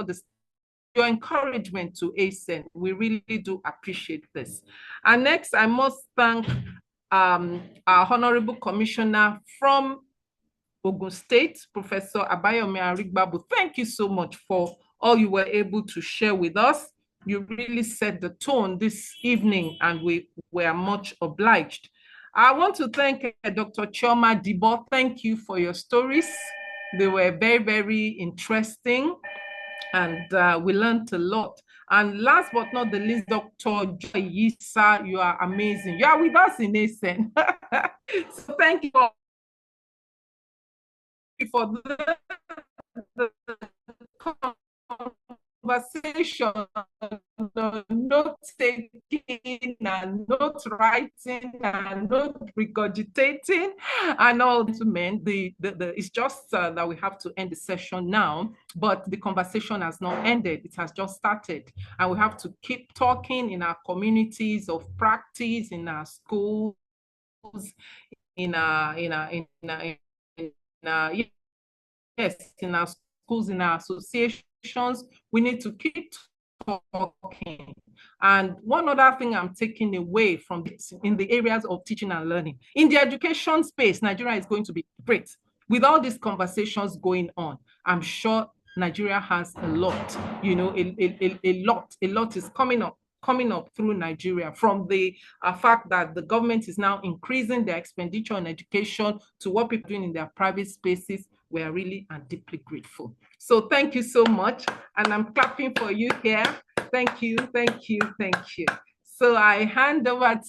your encouragement to Aisen. We really do appreciate this. And next, I must thank our Honorable Commissioner from Ogun State, Professor Abayomi Arigbabu. Thank you so much for all you were able to share with us. You really set the tone this evening, and we were much obliged. I want to thank Dr. Chioma Dibo. Thank you for your stories. They were very, very interesting, and we learned a lot. And last but not the least, Dr. Joy Yisa, you are amazing. You are with us in Aisen. So thank you all for the conversation, note taking and note writing and note regurgitating and all. Gentlemen, it's just that we have to end the session now, but the conversation has not ended. It has just started, and we have to keep talking in our communities of practice, in our schools, in our schools, in our associations. We need to keep talking. And one other thing I'm taking away from this, in the areas of teaching and learning, in the education space, Nigeria is going to be great. With all these conversations going on, I'm sure Nigeria has a lot, a lot is coming up through Nigeria, from the fact that the government is now increasing their expenditure on education to what people are doing in their private spaces. We are really and deeply grateful. So thank you so much. And I'm clapping for you here. Thank you. So I hand over to